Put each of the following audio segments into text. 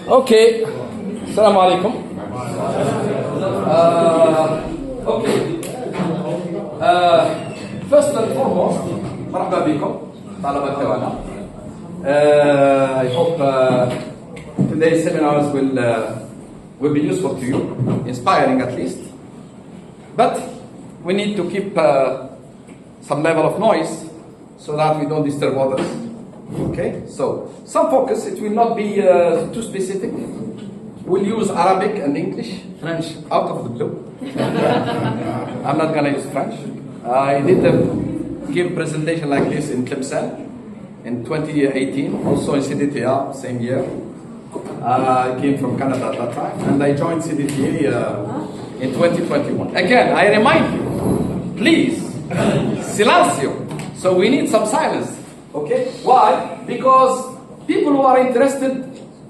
Okay. Assalamu alaikum. Okay. First and foremost, مرحبا بكم طلبة توانا. I hope today's seminars will be useful to you, inspiring at least. But we need to keep some level of noise so that we don't disturb others. Okay, so some focus, it will not be too specific. We'll use Arabic and English, French out of the blue. I'm not gonna use French. I did give a presentation like this in Tlemcen in 2018, also in CDTA, same year. I came from Canada at that time, and I joined CDTA in 2021. Again, I remind you, please, silencio. So we need some silence. Okay? Why? Because people who are interested,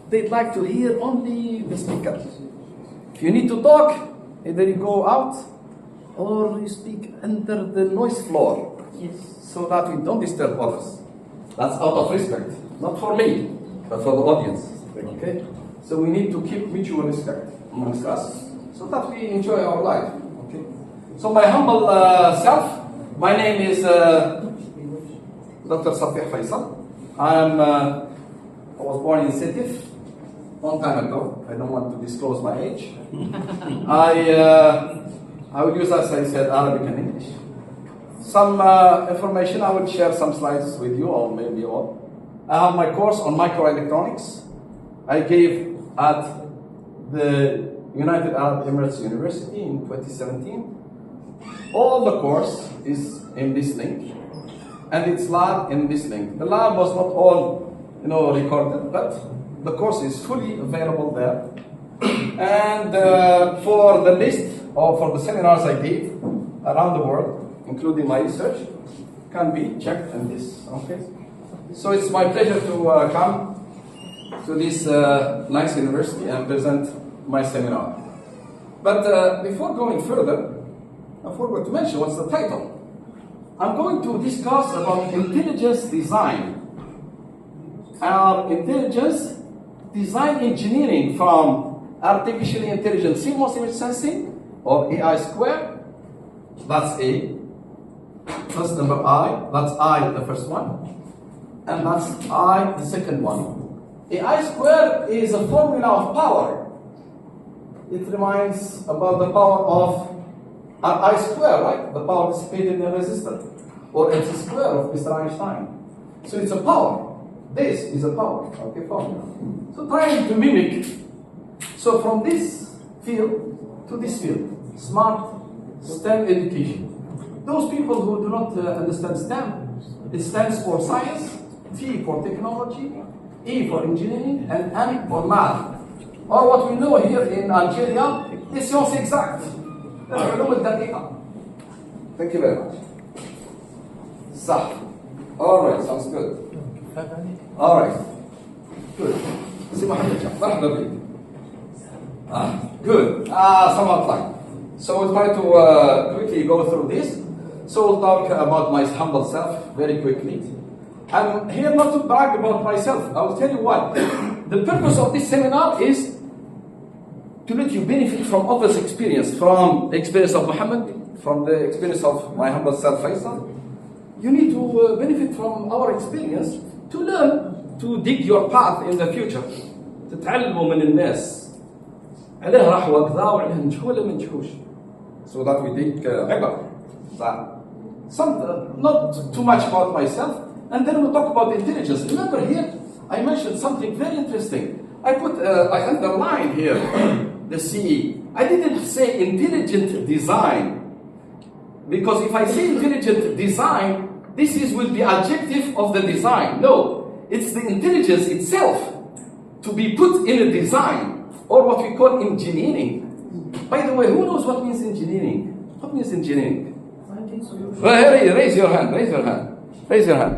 they'd like to hear only the speaker. If you need to talk, either you go out or you speak under the noise floor. Yes. So that we don't disturb others. That's out of respect. Not for me, but for the audience. Okay? So we need to keep mutual respect amongst us so that we enjoy our life. Okay? So my humble self, my name is Dr. Safih Faisal. I was born in Sétif long time ago. I don't want to disclose my age. I will use, as I said, Arabic and English. Some information, I will share some slides with you, or maybe all. I have my course on microelectronics. I gave at the United Arab Emirates University in 2017. All the course is in this link. And its lab in this link. The lab was not all, recorded, but the course is fully available there. And for the list or for the seminars I gave around the world, including my research, can be checked in this. Okay. So it's my pleasure to come to this nice university and present my seminar. But before going further, I forgot to mention what's the title. I'm going to discuss about intelligence design. Our intelligence design engineering from artificially intelligent CMOS image sensing or AI square. That's A. That's number I. That's I, the first one. And that's I, the second one. AI square is a formula of power. It reminds about the power of I square, right? The power dissipated in a resistor. Or MC square of Mr. Einstein. So it's a power. This is a power. Okay, formula. So trying to mimic. So from this field to this field. Smart STEM education. Those people who do not understand STEM, it stands for science, T for technology, E for engineering, and M for math. Or what we know here in Algeria is science exact. Thank you very much. Saad. All right, sounds good. All right, good. Good. Some outline. So we'll try to quickly go through this. So we'll talk about my humble self very quickly. I'm here not to brag about myself. I will tell you what. The purpose of this seminar is to let you benefit from others' experience, from the experience of Muhammad, from the experience of my humble self, Faisal. You need to benefit from our experience to learn to dig your path in the future. تتعلموا من الناس. عليه راحوا كذا وعليه نجحوا ولا ما نجحوش. So that we take عبر. Not too much about myself, and then we'll talk about intelligence. Remember here, I mentioned something very interesting. I underlined here the CE. I didn't say intelligent design. Because if I say intelligent design, this will be adjective of the design. No, it's the intelligence itself to be put in a design, or what we call engineering. By the way, who knows what means engineering? What means engineering? Raise your hand, raise your hand. Raise your hand.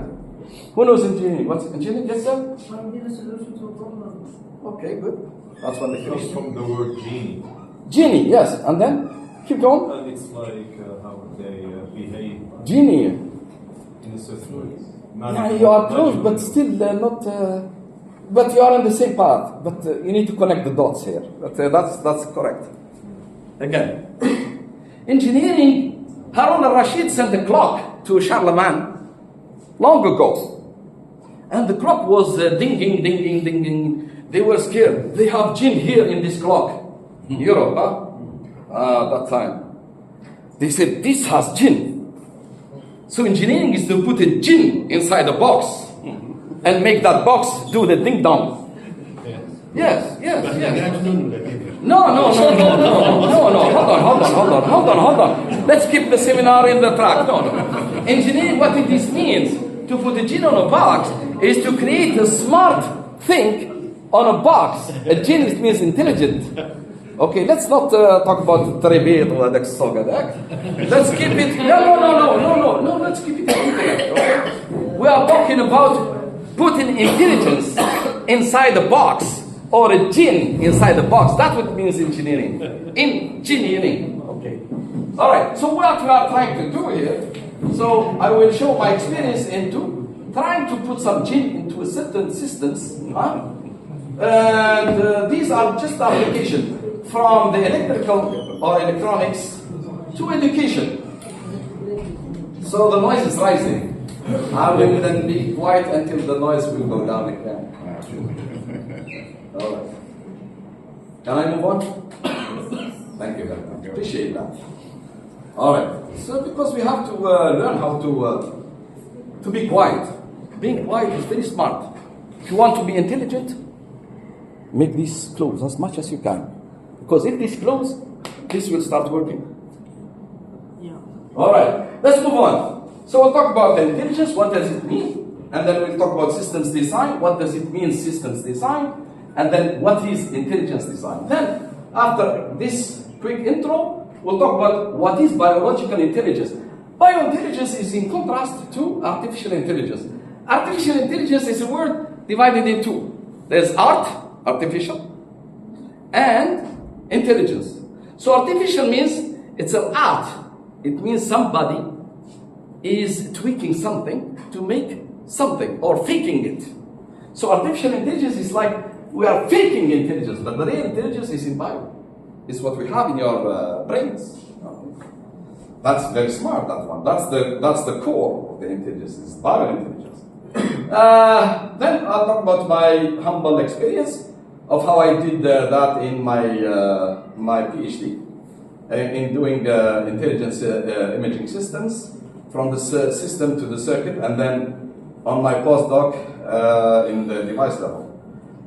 Who knows engineering? What's engineering? Yes, sir? Finding a solution to a problem. Okay, good. That's one definition. It comes from the word genie. Genie, yes. And then, keep going. And it's like how they behave Genie. in a certain way. Yeah, you are close, but still not but you are on the same path. But you need to connect the dots here. But that's correct. Again, engineering. Harun al-Rashid sent a clock to Charlemagne long ago, and the clock was dinging, dinging, dinging. They were scared. They have jinn here in this clock. Europe, that time. They said, this has jinn. So engineering is to put a jinn inside a box and make that box do the ding dong. Yes. No. Hold on. Let's keep the seminar in the track. No. Engineering, what this means, to put a jinn on a box, is to create a smart thing on a box. A jinn means intelligent. Okay, let's not talk about Trebet or the Sogadak. Let's keep it. No. Let's keep it in intellect. Okay? We are talking about putting intelligence inside the box or a jinn inside the box. That's what means engineering. Engineering. Okay. All right. So what we are trying to do here. So I will show my experience into trying to put some jinn into a certain systems. And these are just applications. From the electrical or electronics to education. So the noise is rising. I will then be quiet until the noise will go down again. All right. Can I move on? Thank you very much. Appreciate that. All right. So because we have to learn how to be quiet. Being quiet is very smart. If you want to be intelligent, make this close as much as you can. Because if this close, this will start working. Yeah. All right, let's move on. So we'll talk about the intelligence, what does it mean? And then we'll talk about systems design, what does it mean systems design? And then what is intelligence design? Then, after this quick intro, we'll talk about what is biological intelligence. Biointelligence is in contrast to artificial intelligence. Artificial intelligence is a word divided in two. There's art, artificial, and intelligence. So artificial means it's an art. It means somebody is tweaking something to make something or faking it. So artificial intelligence is like we are faking intelligence, but the real intelligence is in bio. It's what we have in your brains. That's very smart, that one. That's the core of the intelligence, is biointelligence. Then I'll talk about my humble experience of how I did that in my PhD in doing intelligence imaging systems from the system to the circuit, and then on my postdoc in the device level.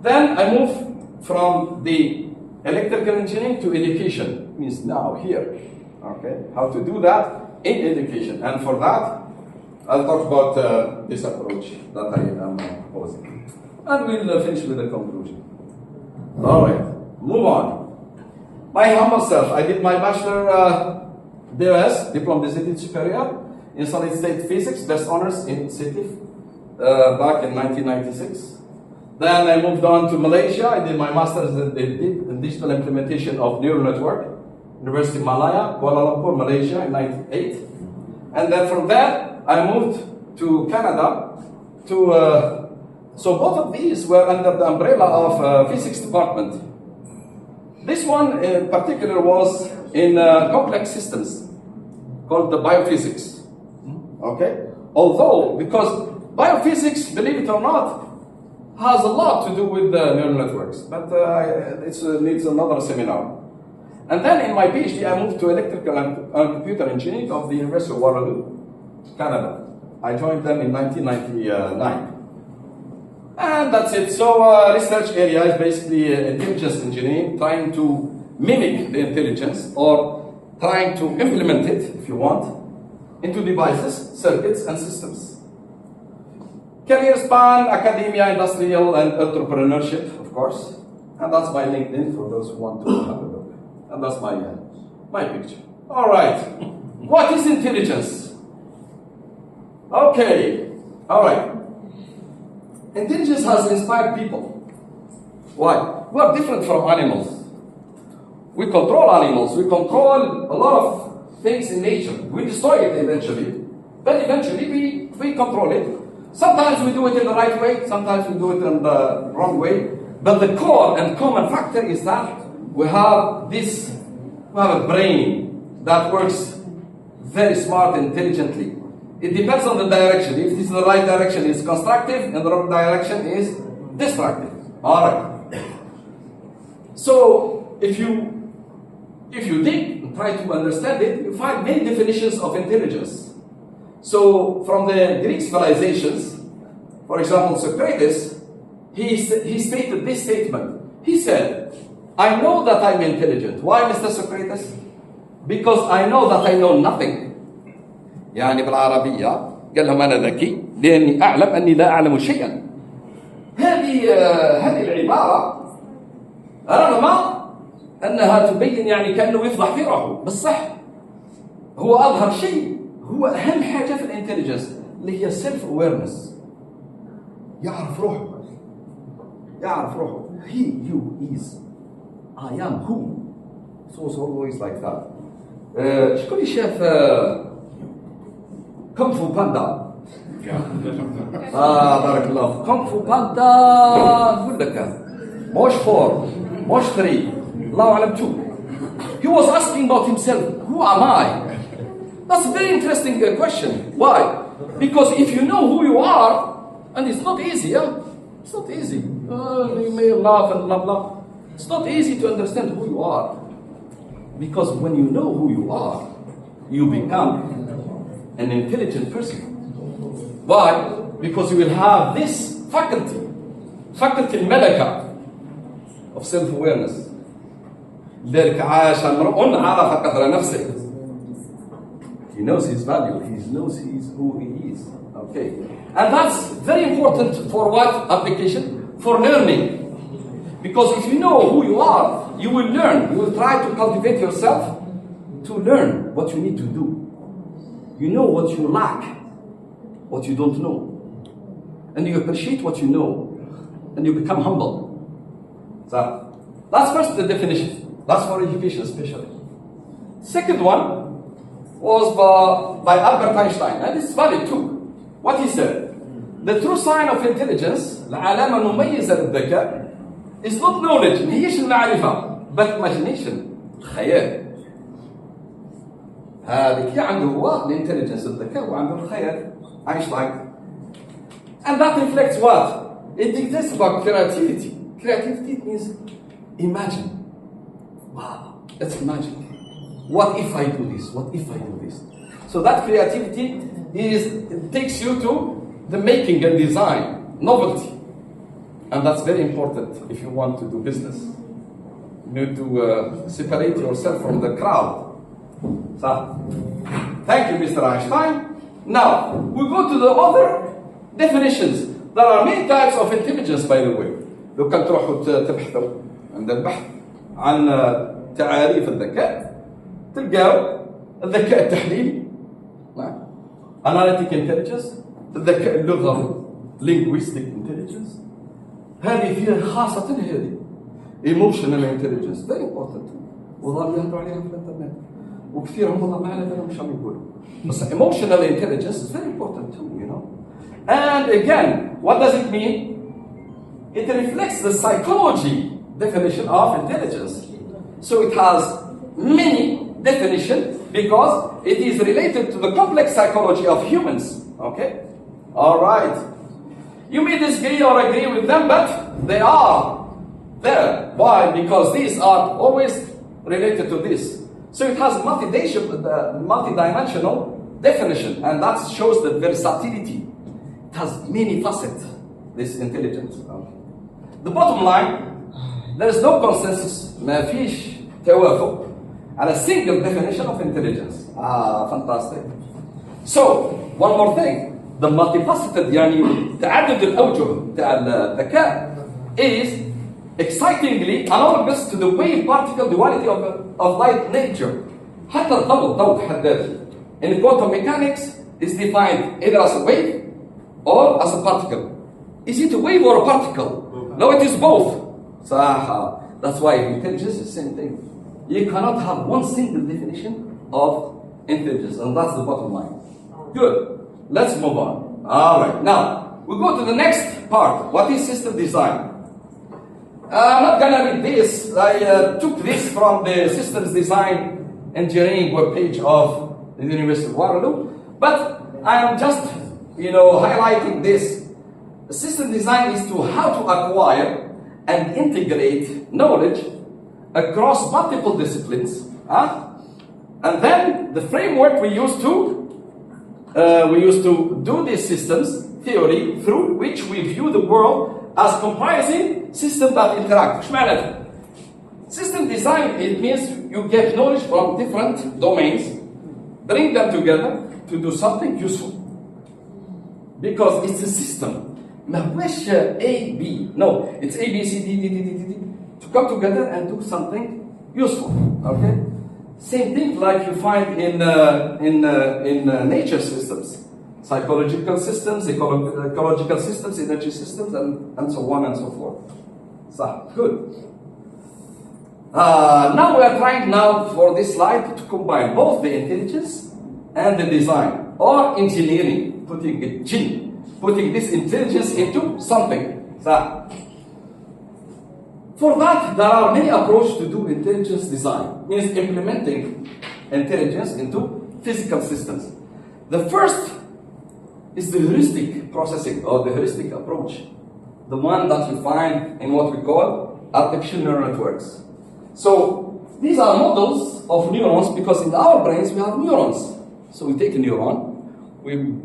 Then I moved from the electrical engineering to education, means now here. Okay, how to do that in education, and for that I'll talk about this approach that I am proposing, and we'll finish with the conclusion. All right, move on. My humble self, I did my bachelor DOS, Diplôme des études supérieures, in solid state physics, best honors in CETIF, back in 1996. Then I moved on to Malaysia. I did my master's in digital implementation of neural network, University of Malaya, Kuala Lumpur, Malaysia in 1998. And then from there, I moved to Canada to so both of these were under the umbrella of physics department. This one in particular was in complex systems called the biophysics. Okay? Although, because biophysics, believe it or not, has a lot to do with neural networks, but it needs another seminar. And then in my PhD, I moved to electrical and computer engineering of the University of Waterloo, Canada. I joined them in 1999. And that's it. So research area is basically intelligence engineering, trying to mimic the intelligence or trying to implement it, if you want, into devices, circuits, and systems. Career span, academia, industrial, and entrepreneurship, of course. And that's my LinkedIn for those who want to have a look. And that's my picture. All right. What is intelligence? Okay. All right. Intelligence has inspired people. Why? We are different from animals. We control animals. We control a lot of things in nature. We destroy it eventually. But eventually we control it. Sometimes we do it in the right way, sometimes we do it in the wrong way. But the core and common factor is that we have a brain that works very smart, intelligently. It depends on the direction. If this is the right direction, it's constructive, and the wrong direction is destructive. All right. So if you dig and try to understand it, you find many definitions of intelligence. So from the Greek civilizations, for example, Socrates, he stated this statement. He said, I know that I'm intelligent. Why, Mr. Socrates? Because I know that I know nothing. يعني بالعربية قال لهم أنا ذكي لأني أعلم أني لا أعلم شيئا. هذه العبارة رغم أنها تبين يعني كأنه يفضح في روحه، بس صح هو أظهر شيء، هو أهم حاجة في الانتليجنس اللي هي self awareness. يعرف روحه. He, you, is. I am who. So it's always like that. شكون شاف كونغ فو باندا؟ بارك الله. كونغ فو باندا نقول لك موش 4 موش 3 الله أعلم 2. He was asking about himself, who am I? That's a very interesting question. Why? Because if you know who you are, and it's not easy, it's not easy. You may laugh and blah blah. It's not easy to understand who you are. Because when you know who you are, you become an intelligent person. Why? Because you will have this faculty الملكة of self-awareness. لذلك عاش امرؤ عرف قدر نفسه. He knows his value. He knows who he is. Okay, and that's very important for what application? For learning. Because if you know who you are, you will learn. You will try to cultivate yourself to learn what you need to do. You know what you lack, what you don't know, and you appreciate what you know, and you become humble. So that's first the definition. That's for education especially. Second one was by Albert Einstein, and it's valid too. What he said, the true sign of intelligence, العلامة المميزة للذكاء, is not knowledge, هيش المعرفة, but imagination, الخيال. هذا عنده هو الانتليجنس الذكاء وعنده الخيال. Einstein. And that reflects what? It exists about creativity. Creativity means imagine. Wow, let's imagine. What if I do this? What if I do this? So that creativity it takes you to the making and design, novelty. And that's very important if you want to do business. You need to separate yourself from the crowd. So, thank you, Mr. Einstein. Now, we go to the other definitions. There are many types of intelligence, by the way. لو كان تروحوا تبحثوا عند البحث عن تعاريف الذكاء تلقاو الذكاء التحليلي analytic intelligence، الذكاء اللغوي linguistic intelligence، هذه فيها خاصة هذه emotional intelligence very important. وظلوا يهضروا عليها في الانترنت وكثير هم والله ما على بالهم مش عم يقولوا. بس emotional intelligence is very important too, you know. And again, what does it mean? It reflects the psychology definition of intelligence. So it has many definitions because it is related to the complex psychology of humans. Okay? All right. You may disagree or agree with them, but they are there. Why? Because these are always related to this. So it has multidimensional definition, and that shows the versatility. It has many facets, this intelligence. The bottom line, there is no consensus, ما فيش توافق على a single definition of intelligence. Fantastic. So, one more thing. The multifaceted, يعني تعدد الأوجه بتاع الذكاء is excitingly analogous to the wave particle duality of light nature. حتى الضوء بحد ذاته in quantum mechanics is defined either as a wave or as a particle. Is it a wave or a particle? No, it is both. صح. That's why intelligence is the same thing. You cannot have one single definition of intelligence, and that's the bottom line. Good. Let's move on. All right. Now, we go to the next part. What is system design? I'm not gonna read this. I took this from the systems design engineering webpage of the University of Waterloo, but I am just, highlighting this. System design is to how to acquire and integrate knowledge across multiple disciplines, and then the framework we use to do these systems theory through which we view the world as comprising systems that interact. ايش معناته؟ System design, it means you get knowledge from different domains, bring them together to do something useful. Because it's a system. ما هوش A, B. No, it's A, B, C, D, D, D, D, D, D, to come together and do something useful. Okay? Same thing like you find in nature systems. Psychological systems, ecological systems, energy systems, and so on and so forth. So, good. Now we are trying for this slide to combine both the intelligence and the design, or engineering, putting this intelligence into something. So, for that, there are many approaches to do intelligence design. Means implementing intelligence into physical systems. The first is the heuristic processing, or the heuristic approach. The one that you find in what we call artificial neural networks. So, these are models of neurons, because in our brains we have neurons. So we take a neuron, we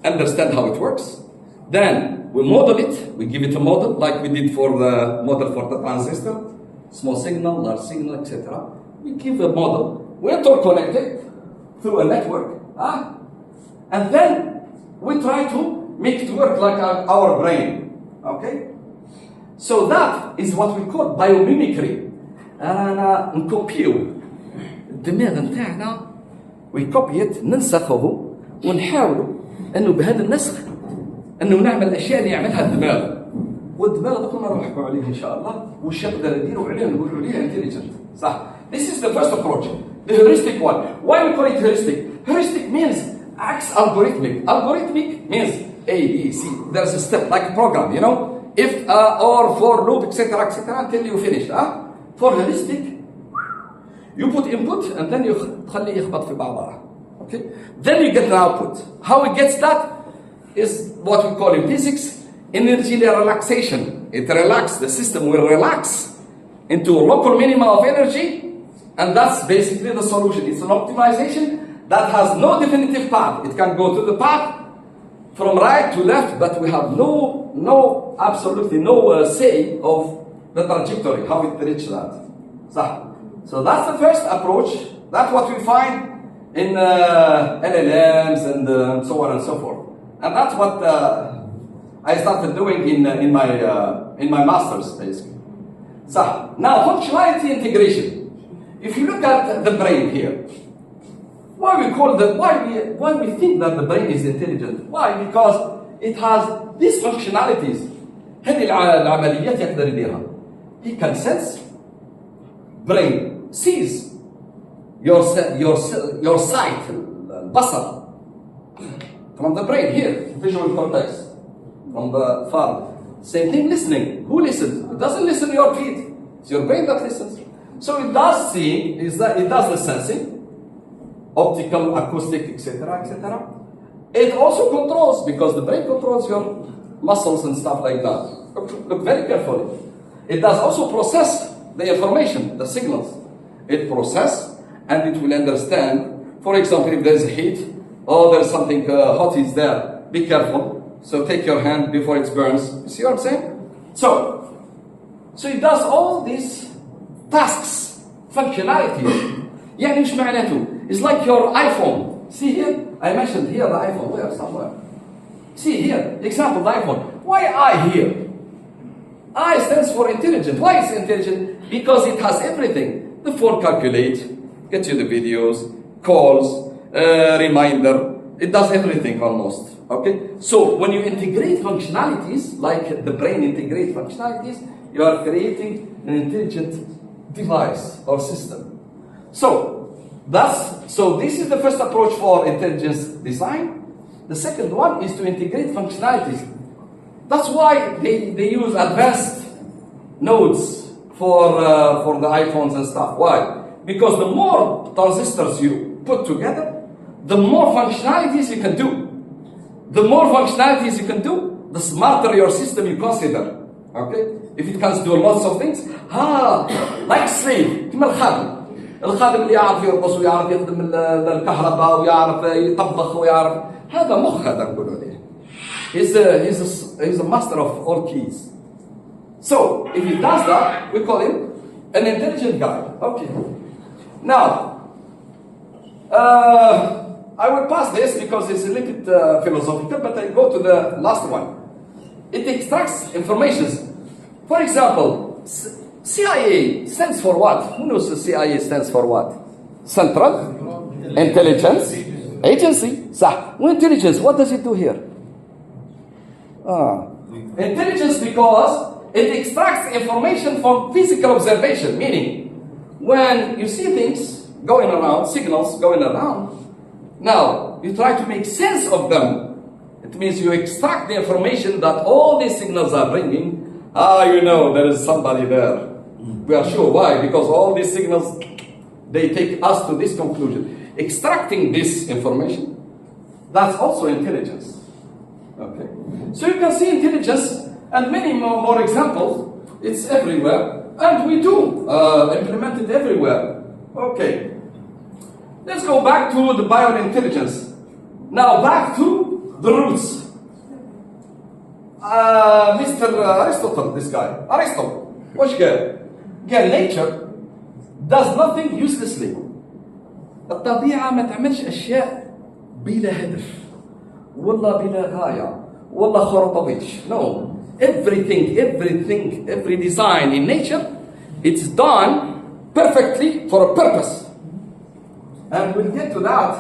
understand how it works, then we model it, we give it a model, like we did for the model for the transistor, small signal, large signal, etc. We give a model, we interconnect it through a network, and then we try to make it work like our brain, okay? So that is what we call biomimicry. أنا نكوبيو الدماغ نتاعنا ويكوبيت ننسخه ونحاولوا انه بهذا النسخ انه نعمل الاشياء اللي يعملها الدماغ، والدماغ دوك ما نحكوا عليه ان شاء الله، وش يقدر يديروا عليه نقولوا عليه intelligent. صح. This is the first approach, the heuristic one. Why we call it heuristic? Heuristic means acts algorithmic. Algorithmic means A, B, C. There's a step like a program, if, or, for, loop, etc., etc., until you finish. For heuristic, you put input and then you تخليه يخبط في بعضها. Okay? Then you get an output. How it gets that is what we call in physics energy relaxation. It relaxes, the system will relax into a local minima of energy, and that's basically the solution. It's an optimization that has no definitive path. It can go to the path from right to left, but we have absolutely no say of the trajectory, how it reaches that. So that's the first approach. That's what we find in LLMs and so on and so forth. And that's what I started doing in my master's, basically. So now functionality integration. If you look at the brain here, why we think that the brain is intelligent? Why? Because it has these functionalities. هذه العمليات يقدر يديرها. He can sense. Brain sees your sight, البصر, from the brain here, visual cortex, from the father. Same thing listening. Who listens? It doesn't listen to your feet. It's your brain that listens. So it does see, it does the sensing, optical, acoustic, etc., etc. It also controls, because the brain controls your muscles and stuff like that. Look very carefully. It does also process the information, the signals. It processes and it will understand. For example, if there is heat, or there is something hot is there, be careful. So take your hand before it burns. You see what I'm saying? So it does all these tasks, functionalities. يعني إيش معناته? It's like your iPhone. See here? I mentioned here the iPhone. Where? Somewhere. See here, example, the iPhone. Why I here? I stands for intelligent. Why is intelligent? Because it has everything. The phone calculates, gets you the videos, calls, reminder. It does everything almost. Okay? So when you integrate functionalities, like the brain integrates functionalities, you are creating an intelligent device or system. So this is the first approach for intelligence design. The second one is to integrate functionalities. That's why they use advanced nodes for the iPhones and stuff. Why? Because the more transistors you put together, the more functionalities you can do. The more functionalities you can do, the smarter your system you consider. Okay? If it can do lots of things, like slave, كما الخادم اللي يعرف يرقص ويعرف يخدم الكهرباء ويعرف يطبخ ويعرف هذا مخ هذا نقولوا عليه. He's a master of all keys. So if he does that, we call him an intelligent guy. Okay. Now, I will pass this because it's a little bit philosophical, but I go to the last one. It extracts information. For example, CIA stands for what? Who knows the CIA stands for what? Central Intelligence Agency. Intelligence, what does it do here? Intelligence because it extracts information from physical observation, meaning when you see things going around, signals going around, now you try to make sense of them. It means you extract the information that all these signals are bringing. There is somebody there. We are sure. Why? Because all these signals, they take us to this conclusion. Extracting this information, that's also intelligence. Okay. So you can see intelligence and many more examples. It's everywhere. And we do implement it everywhere. Okay. Let's go back to the biointelligence. Now back to the roots. Mr. Aristotle, this guy. Aristotle. What's good? قال nature does nothing uselessly. الطبيعة ما تعملش أشياء بلا هدف والله بلا غاية والله خرطبيش. No. Every design in nature, it's done perfectly for a purpose. And we'll get to that.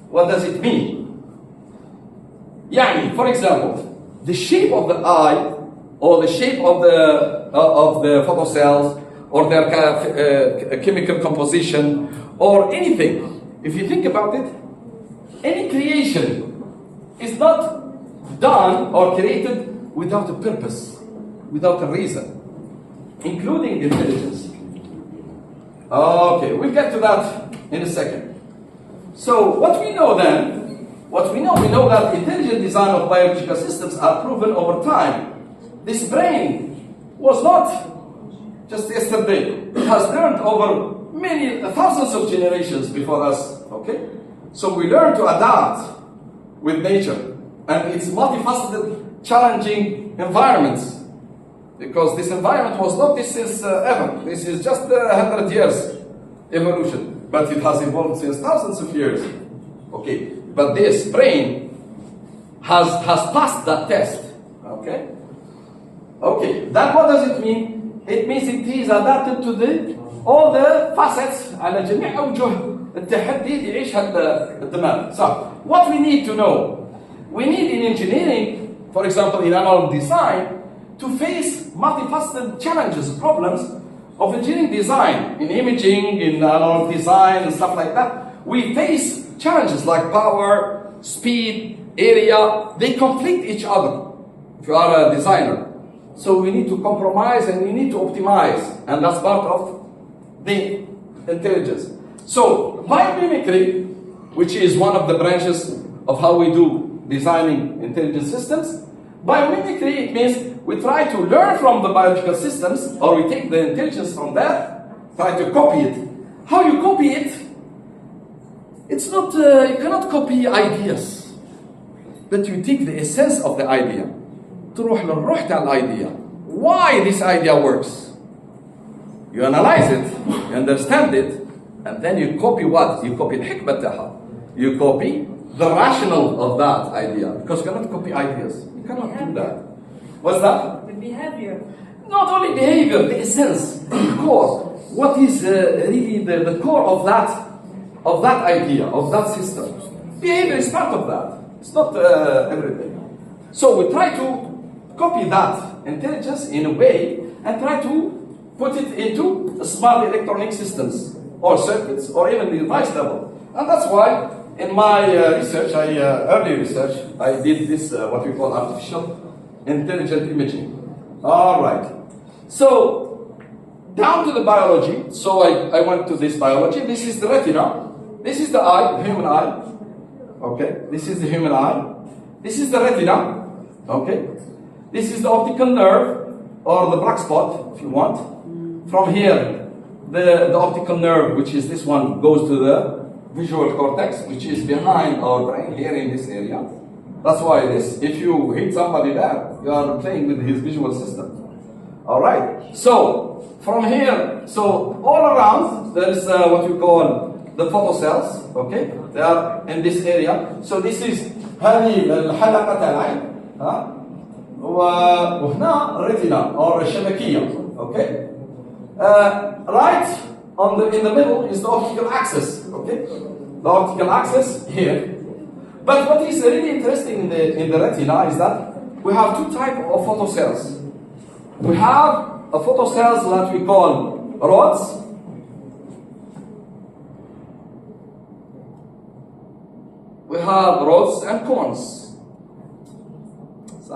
What does it mean? For example, the shape of the eye or the shape of the photocells or their chemical composition or anything. If you think about it, any creation is not done or created without a purpose, without a reason, including intelligence. Okay, we'll get to that in a second. So what we know then, we know that intelligent design of biological systems are proven over time. This brain was not just yesterday. It has learned over many thousands of generations before us. Okay? So we learn to adapt with nature and its multifaceted, challenging environments. Because this environment was not this since ever. This is just 100 years evolution. But it has evolved since thousands of years. Okay? But this brain has passed that test. Okay? Okay, then what does it mean? It means it is adapted to all the facets على جميع أوجه التحدي اللي يعيشها الدماغ. So, what we need to know? We need in engineering, for example in analog design, to face multifaceted challenges, problems of engineering design, in imaging, in analog design and stuff like that. We face challenges like power, speed, area. They conflict each other if you are a designer. So we need to compromise and we need to optimize, and that's part of the intelligence. So biomimicry, which is one of the branches of how we do designing intelligent systems, biomimicry, it means we try to learn from the biological systems, or we take the intelligence from there, try to copy it. How you copy it? It's not, you cannot copy ideas, but you take the essence of the idea. تروح للروح تاع idea. Why this idea works? You analyze it, you understand it, and then you copy what? You copy الحكمة تاعها. You copy the rationale of that idea. Because you cannot copy ideas. You cannot do that. What's that? The behavior. Not only behavior, the essence, the core. What is really the core of that idea, of that system? Behavior is part of that. It's not everything. So we try to copy that intelligence in a way and try to put it into smart electronic systems or circuits or even the device level. And that's why in my research, early research, I did this, what we call artificial intelligent imaging. All right. So, down to the biology. So I went to this biology. This is the retina. This is the eye, the human eye. Okay. This is the human eye. This is the retina. Okay. This is the optical nerve, or the black spot, if you want. From here, the optical nerve, which is this one, goes to the visual cortex, which is behind our brain, here in this area. That's why this, if you hit somebody there, you are playing with his visual system. All right. So, from here, so all around, there is what we call the photocells, okay? They are in this area. So this is هذه الحلقة العين, وهنا retina or الشبكية, okay? Right in the middle is the optical axis, okay? The optical axis here. But what is really interesting in the retina is that we have two types of photocells. We have a photocells that we call rods. We have rods and cones. So,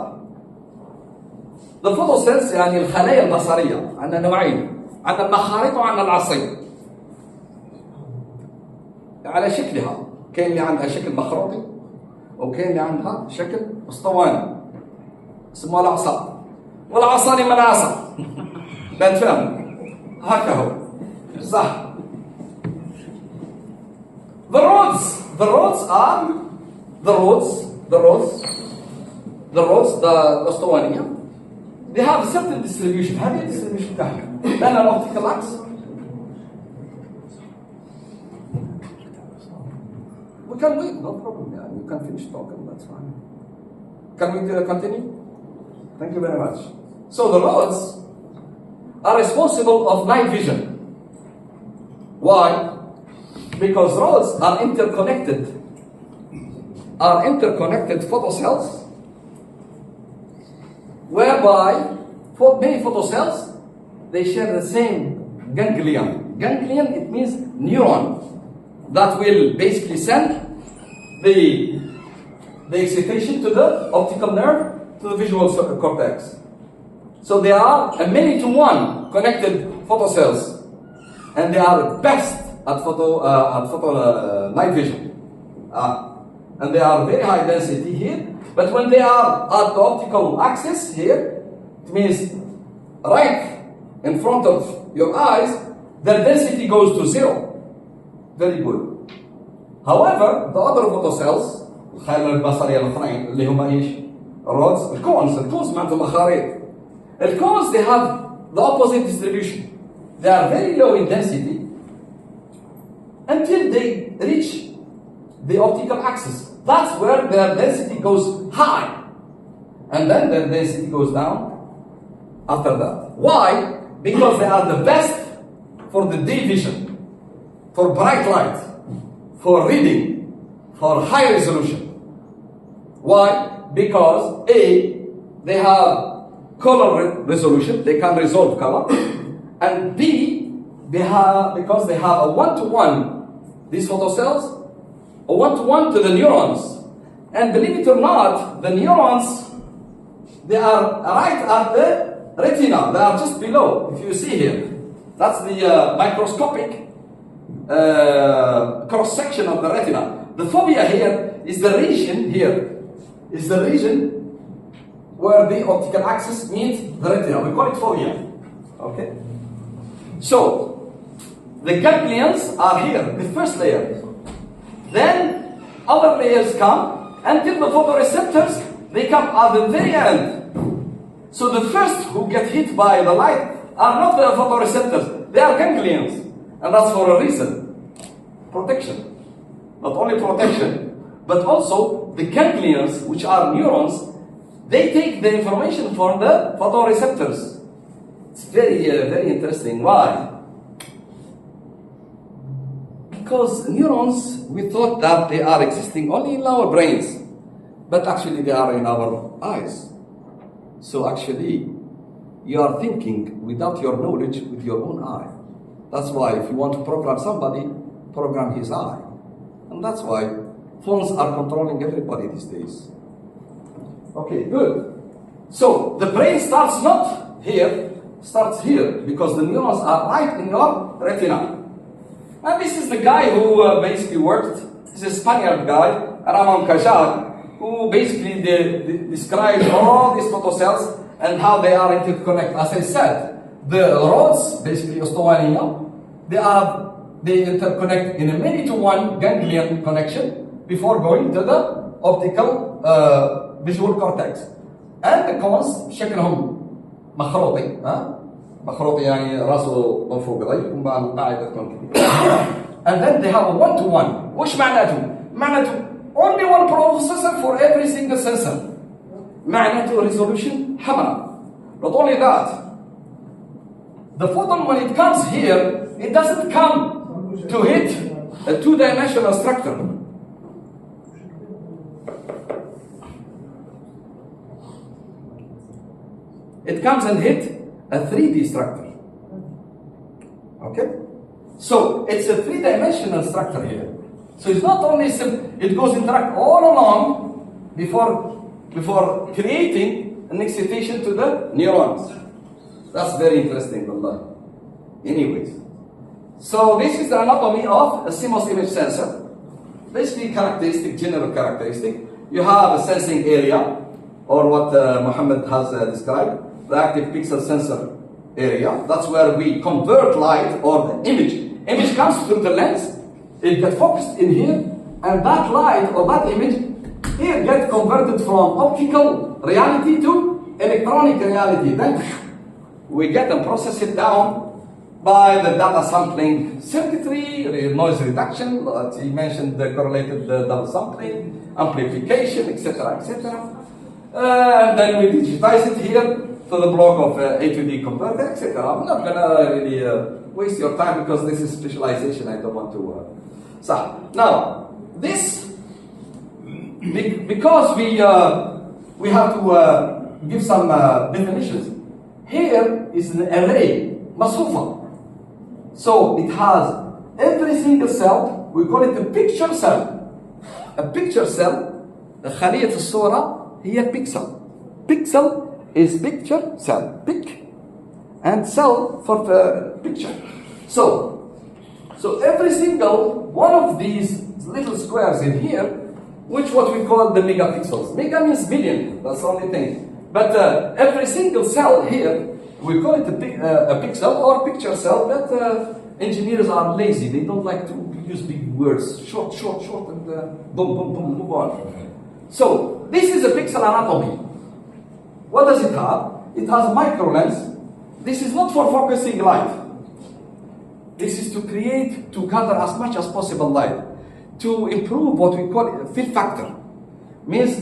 the photocells يعني الخلايا البصرية عندنا نوعين، عندنا المخارط وعندنا العصي. على شكلها، كاين اللي عندها شكل مخروطي وكاين اللي عندها شكل اسطواني. اسمها العصا. والعصا اللي من العصا. بنفهم. هكا هو. صح. The rods are the اسطوانية. They have certain distribution. هذه الديستريبيوشن بتاعها. لأن الأوبتيكال أكس. We can wait, no problem. Yeah, you can finish talking. That's fine. Can we continue? Thank you very much. So the rods are responsible of night vision. Why? Because rods are interconnected photocells, whereby for many photocells they share the same ganglion. Ganglion, it means neuron that will basically send the excitation to the optical nerve to the visual cortex. So they are a many to one connected photocells, and they are best at night vision. And they are very high density here, but when they are at the optical axis here, it means right in front of your eyes, their density goes to 0. Very good. However, the other photocells, الخلايا البصرية الأخرين اللي هما إيش؟ الروds, الكونز معناتهم مخاريط. الكونز, they have the opposite distribution. They are very low in density until they reach the optical axis. That's where their density goes high. And then their density goes down after that. Why? Because they are the best for the day vision, for bright light, for reading, for high resolution. Why? Because A, they have color resolution, they can resolve color. And B, because they have a one-to-one, these photocells, a one-to-one to the neurons. And believe it or not, the neurons, they are right at the retina. They are just below, if you see here. That's the microscopic cross-section of the retina. The fovea here is the region where the optical axis meets the retina. We call it fovea. Okay? So, the ganglions are here, the first layer. Then, other layers come until the photoreceptors, they come at the very end. So the first who get hit by the light are not the photoreceptors, they are ganglions. And that's for a reason. Protection. Not only protection, but also the ganglions, which are neurons, they take the information from the photoreceptors. It's very interesting. Why? Because neurons, we thought that they are existing only in our brains, but actually they are in our eyes. So actually, you are thinking without your knowledge with your own eye. That's why if you want to program somebody, program his eye. And that's why Phones are controlling everybody these days. Okay, good. So the brain starts not here, starts here, because the neurons are right in your retina. And this is the guy who basically worked, he's a Spaniard guy, Ramon Cajal, who basically described all these photocells and how they are interconnected. As I said, the rods, basically ostowania, they interconnect in a many to one ganglion connection before going to the optical visual cortex. And the cones شكلهم مخروطي مخروطي يعني راسه من فوق ضيق ومن قاعدة تكون كده. And then they have a one-to-one. وش معناته؟ معناته only one processor for every single sensor. معناته resolution حمراء. Not only that, the photon when it comes here, it doesn't come to hit a two-dimensional structure. It comes and hit a 3D structure. Okay? So it's a three-dimensional structure here. So it's not only it goes interact all along before creating an excitation to the neurons. That's very interesting, Allah. Anyways. So this is the anatomy of a CMOS image sensor. Basically characteristic, general characteristic. You have a sensing area, or what Muhammad has described, the active pixel sensor area. That's where we convert light or the image. Image comes through the lens, it gets focused in here, and that light or that image here gets converted from optical reality to electronic reality. Then we get and process it down by the data sampling circuitry, noise reduction, he mentioned the correlated double sampling, amplification, etc., etc. And then we digitize it here to the block of A to D converter, etc. I'm not gonna really waste your time because this is specialization. I don't want to. So now this because we have to give some definitions. Here is an array, masufa. So it has every single cell. We call it a picture cell. A picture cell. خلية الصورة هي pixel. Pixel is picture cell, pic, and cell for the picture. So every single one of these little squares in here, which what we call the megapixels. Mega means million, that's the only thing. But every single cell here, we call it a pixel or picture cell, but engineers are lazy. They don't like to use big words. Short, and boom, boom, boom, move on. So this is a pixel anatomy. What does it have? It has a micro lens. This is not for focusing light. This is to gather as much as possible light. To improve what we call fill factor. Means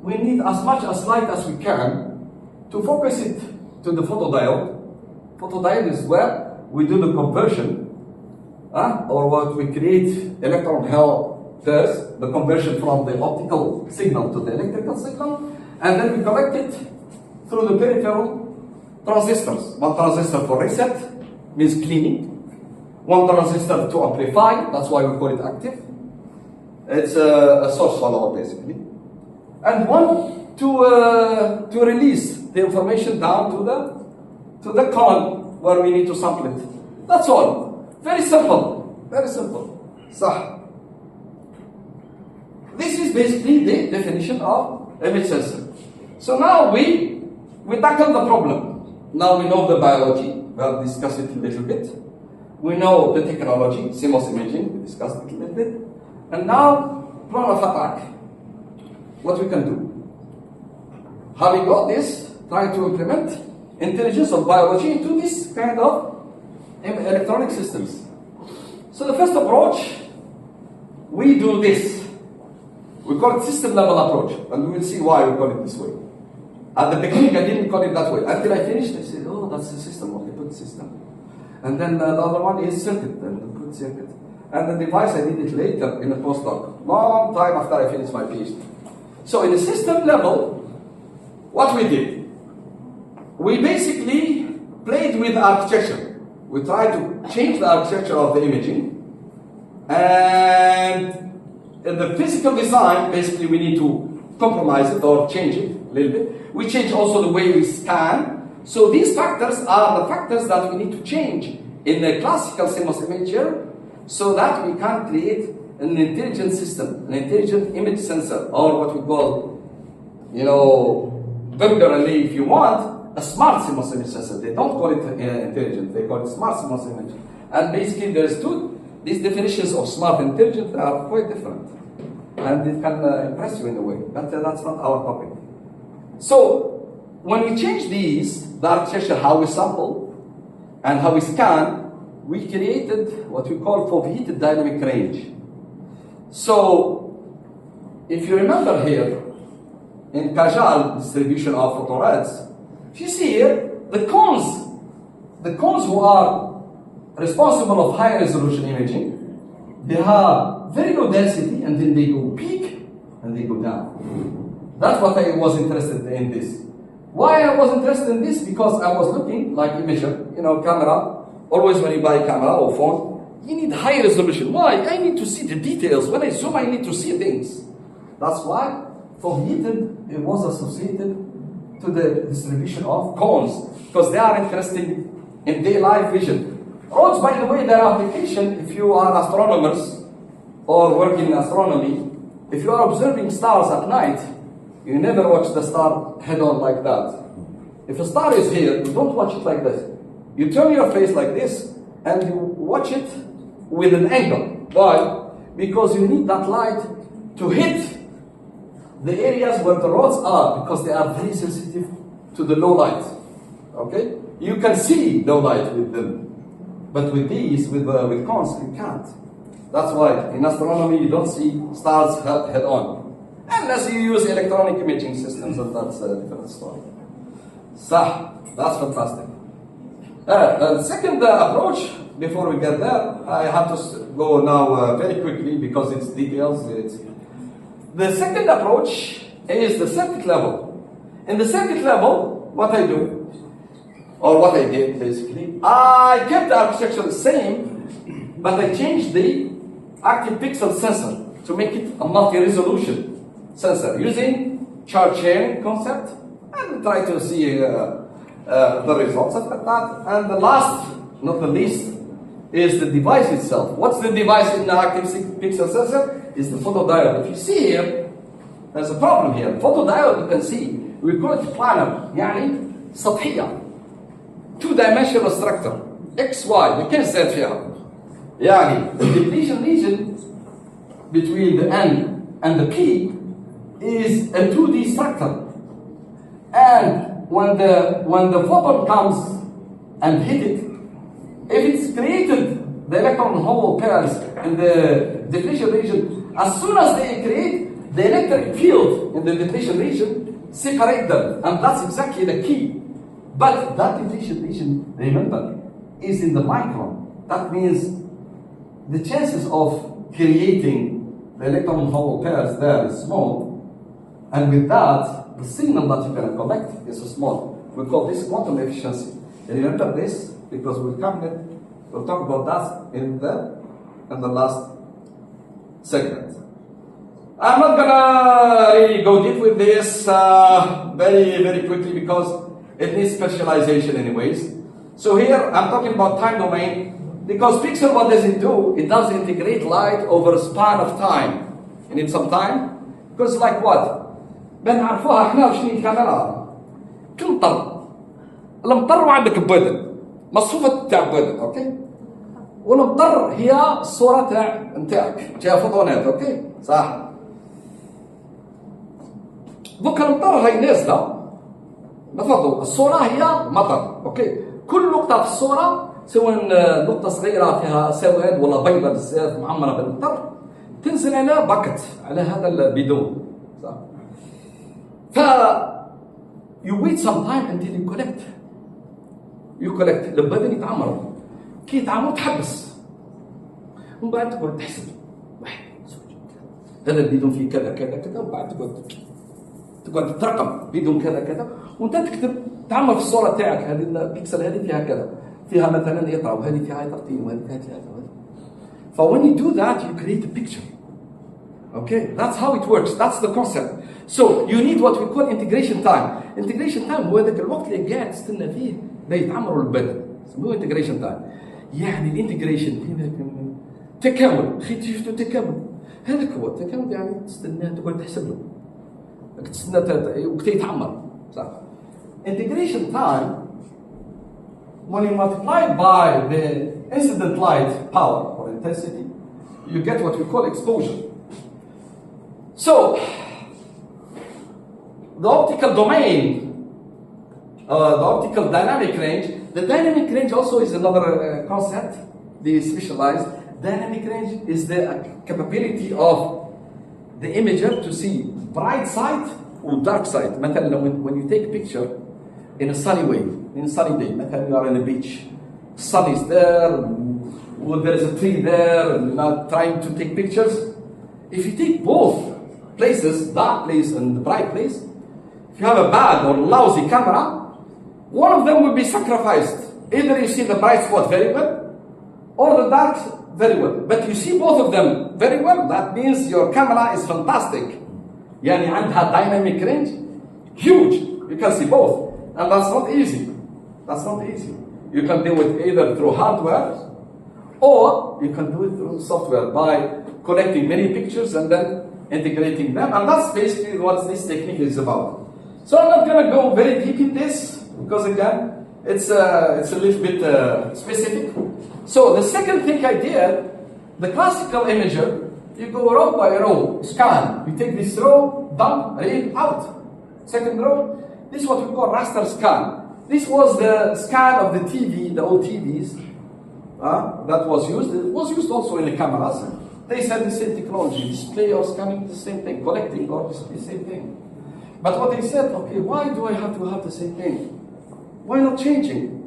we need as much as light as we can to focus it to the photodiode. Photodiode is where we do the conversion, or what we create electron hell first, the conversion from the optical signal to the electrical signal. And then we collect it through the peripheral transistors. One transistor for reset, means cleaning. One transistor to amplify, that's why we call it active. It's a source follower basically. And one to release the information down to the column where we need to sample it. That's all. Very simple. Very simple. So this is basically the definition of image sensor. So now we tackle the problem. Now we know the biology. We have discussed it a little bit. We know the technology, CMOS imaging. We discussed it a little bit. And now, plan of attack. What we can do. Having got this, trying to implement intelligence of biology into this kind of electronic systems. So the first approach, we do this. We call it system level approach. And we will see why we call it this way. At the beginning, I didn't call it that way. Until I finished, I said, oh, that's the system. Okay, put system. And then the other one is circuit. Then put circuit. And the device, I did it later in a postdoc. Long time after I finished my PhD. So in the system level, what we did, we basically played with architecture. We tried to change the architecture of the imaging and in the physical design, basically we need to compromise it or change it a little bit. We change also the way we scan. So these factors are the factors that we need to change in the classical CMOS imager so that we can create an intelligent system, an intelligent image sensor, or what we call, vulgarly, if you want, a smart CMOS image sensor. They don't call it intelligent, they call it smart CMOS image. And basically there's these definitions of smart and intelligent are quite different. And it can impress you in a way, but that's not our topic. So, when we change these, the architecture, how we sample and how we scan, we created what we call foveated dynamic range. So, if you remember here, in Kajal distribution of photoreds, if you see here, the cones who are responsible of high resolution imaging, they have very low density and then they go peak and they go down. That's what I was interested in this. Why I was interested in this? Because I was looking like imager, camera. Always when you buy a camera or phone, you need high resolution. Why? I need to see the details. When I zoom, I need to see things. That's why foveated, it was associated to the distribution of cones because they are interesting in daylight vision. Roads, by the way, their application, if you are astronomers or work in astronomy, if you are observing stars at night, you never watch the star head-on like that. If a star is here, you don't watch it like this. You turn your face like this, and you watch it with an angle. Why? Because you need that light to hit the areas where the rods are, because they are very sensitive to the low light. Okay? You can see low light with them. But with these, with cones, you can't. That's why in astronomy you don't see stars head-on. Unless you use electronic imaging systems, and that's a different story. That's fantastic. The second approach, before we get there, I have to go now very quickly because it's details. The second approach is the circuit level. In the circuit level, what I do, or what I did basically, I kept the architecture the same, but I changed the active pixel sensor to make it a multi-resolution sensor using charge sharing concept, and try to see the results of that. And the last, not the least, is the device itself. What's the device in the active pixel sensor? Is the photodiode. If you see here, there's a problem here. Photodiode, you can see, we call it planar, يعني سطحية, two-dimensional structure, X, Y, you can't set here. يعني the depletion region between the N and the P is a 2D structure, and when the photon comes and hit it, if it's created the electron hole pairs in the depletion region, as soon as they create the electric field in the depletion region, separate them, and that's exactly the key. But that depletion region, remember, is in the micron. That means the chances of creating the electron hole pairs there is small. And with that, the signal that you can collect is small. We call this quantum efficiency. And remember this, because we'll talk about that in the last segment. I'm not gonna really go deep with this very, very quickly because it needs specialization anyways. So here, I'm talking about time domain, because pixel, what does it do? It does integrate light over a span of time. You need some time? Because like what? بنعرفوها احنا وشنو الكاميرا تمطر المطر وعندك بودن مصفوفه تاع بودن اوكي والمطر هي الصوره نتاعك جايه فوتونات اوكي صح دوك المطر هاي نازله نفرضوا الصوره هي مطر اوكي كل نقطه في الصوره سواء نقطه صغيره فيها سواد ولا بيضه بزاف معمره بالمطر تنزل على باكت على هذا البيدون صح you wait some time until you collect البدن يتعمر كي يتعمر تحبس ومن بعد تقعد تحسب واحد هذا البيدون فيه كذا كذا كذا وبعد تقعد ترقم بيدون كذا كذا وانت تكتب تعمر في الصوره تاعك هذه البيكسل هذه فيها كذا فيها مثلا يطرا وهذه فيها يطرتين وهذه فيها ثلاثه when you do that you create a picture Okay, that's how it works. That's the concept. So you need what we call integration time. Integration time هو ذاك الوقت اللي قاعد تستنى فيه ليتعمروا البدن. يسموه integration time. يعني الانتجريشن تكامل، اخي شفتوا تكامل. هذاك هو التكامل، يعني تستناه تقعد تحسب له. تستنى وقت يتعمر. صح. Integration time, when you multiply by the incident light power or intensity, you get what we call exposure. So, the optical domain, the optical dynamic range, the dynamic range also is another concept, the specialized. Dynamic range is the capability of the imager to see bright side or dark side. مثلا when you take a picture in a sunny way, in a sunny day, مثلا you are on the beach, sun is there, or there is a tree there, and you're not trying to take pictures. If you take both places, dark place and the bright place, if you have a bad or lousy camera, one of them will be sacrificed. Either you see the bright spot very well, or the dark very well. But you see both of them very well, that means your camera is fantastic. يعني عندها dynamic range huge. You can see both. And that's not easy. That's not easy. You can do it either through hardware, or you can do it through software by collecting many pictures and then integrating them. And that's basically what this technique is about. So I'm not going to go very deep in this, because again, it's a little bit specific. So the second thing I did, the classical imager, you go row by row, scan. You take this row, dump, read, out. Second row, this is what we call raster scan. This was the scan of the TV, the old TVs, that was used. It was used also in the cameras. They said the same technology, display or scanning, the same thing, collecting or display, same thing. But what they said, okay, why do I have to have the same thing? Why not changing?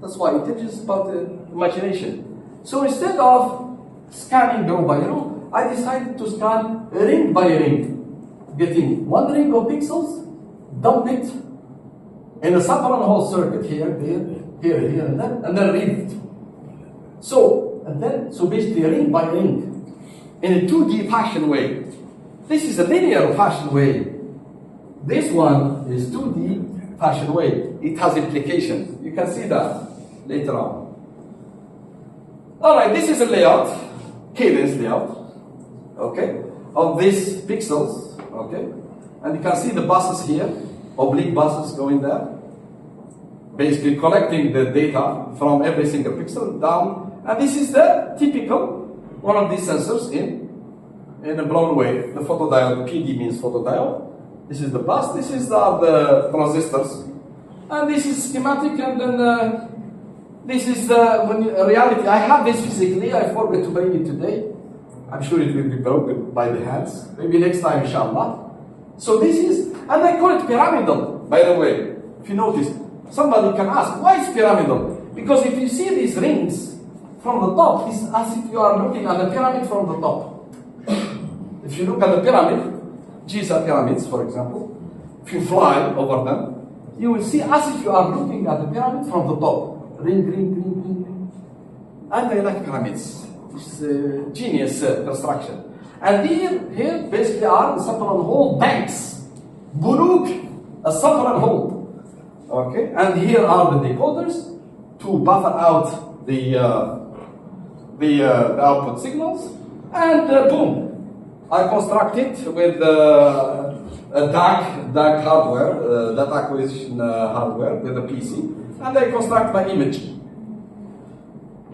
That's why intelligence is about the imagination. So instead of scanning row by row, I decided to scan ring by ring, getting one ring of pixels, dump it in a separate whole circuit here, and then read it. So basically ring by ring in a 2D fashion way. This is a linear fashion way. This one is 2D fashion way. It has implications. You can see that later on. Alright, this is a layout, cadence layout, okay, of these pixels, okay, and you can see the buses here, oblique buses going there, basically collecting the data from every single pixel down, and this is the typical one of these sensors in a blown wave. The photodiode, PD means photodiode. This is the bus, this is the transistors, and this is schematic, and then this is the reality. I have this physically, I forgot to bring it today. I'm sure it will be broken by the hands. Maybe next time, inshallah. So this is, and I call it pyramidal, by the way. If you notice, somebody can ask, why is pyramidal? Because if you see these rings from the top, it's as if you are looking at the pyramid from the top. If you look at the pyramid, Giza pyramids, for example, if you fly over them, you will see as if you are looking at the pyramid from the top. Ring, ring, ring, ring, ring. And I like pyramids. It's a genius construction. And here basically are the separate hole banks. Buluk, a separate hole. Okay, and here are the decoders to buffer out the output signals. And boom, I construct it with a DAC hardware, data acquisition hardware with a PC. And I construct my image.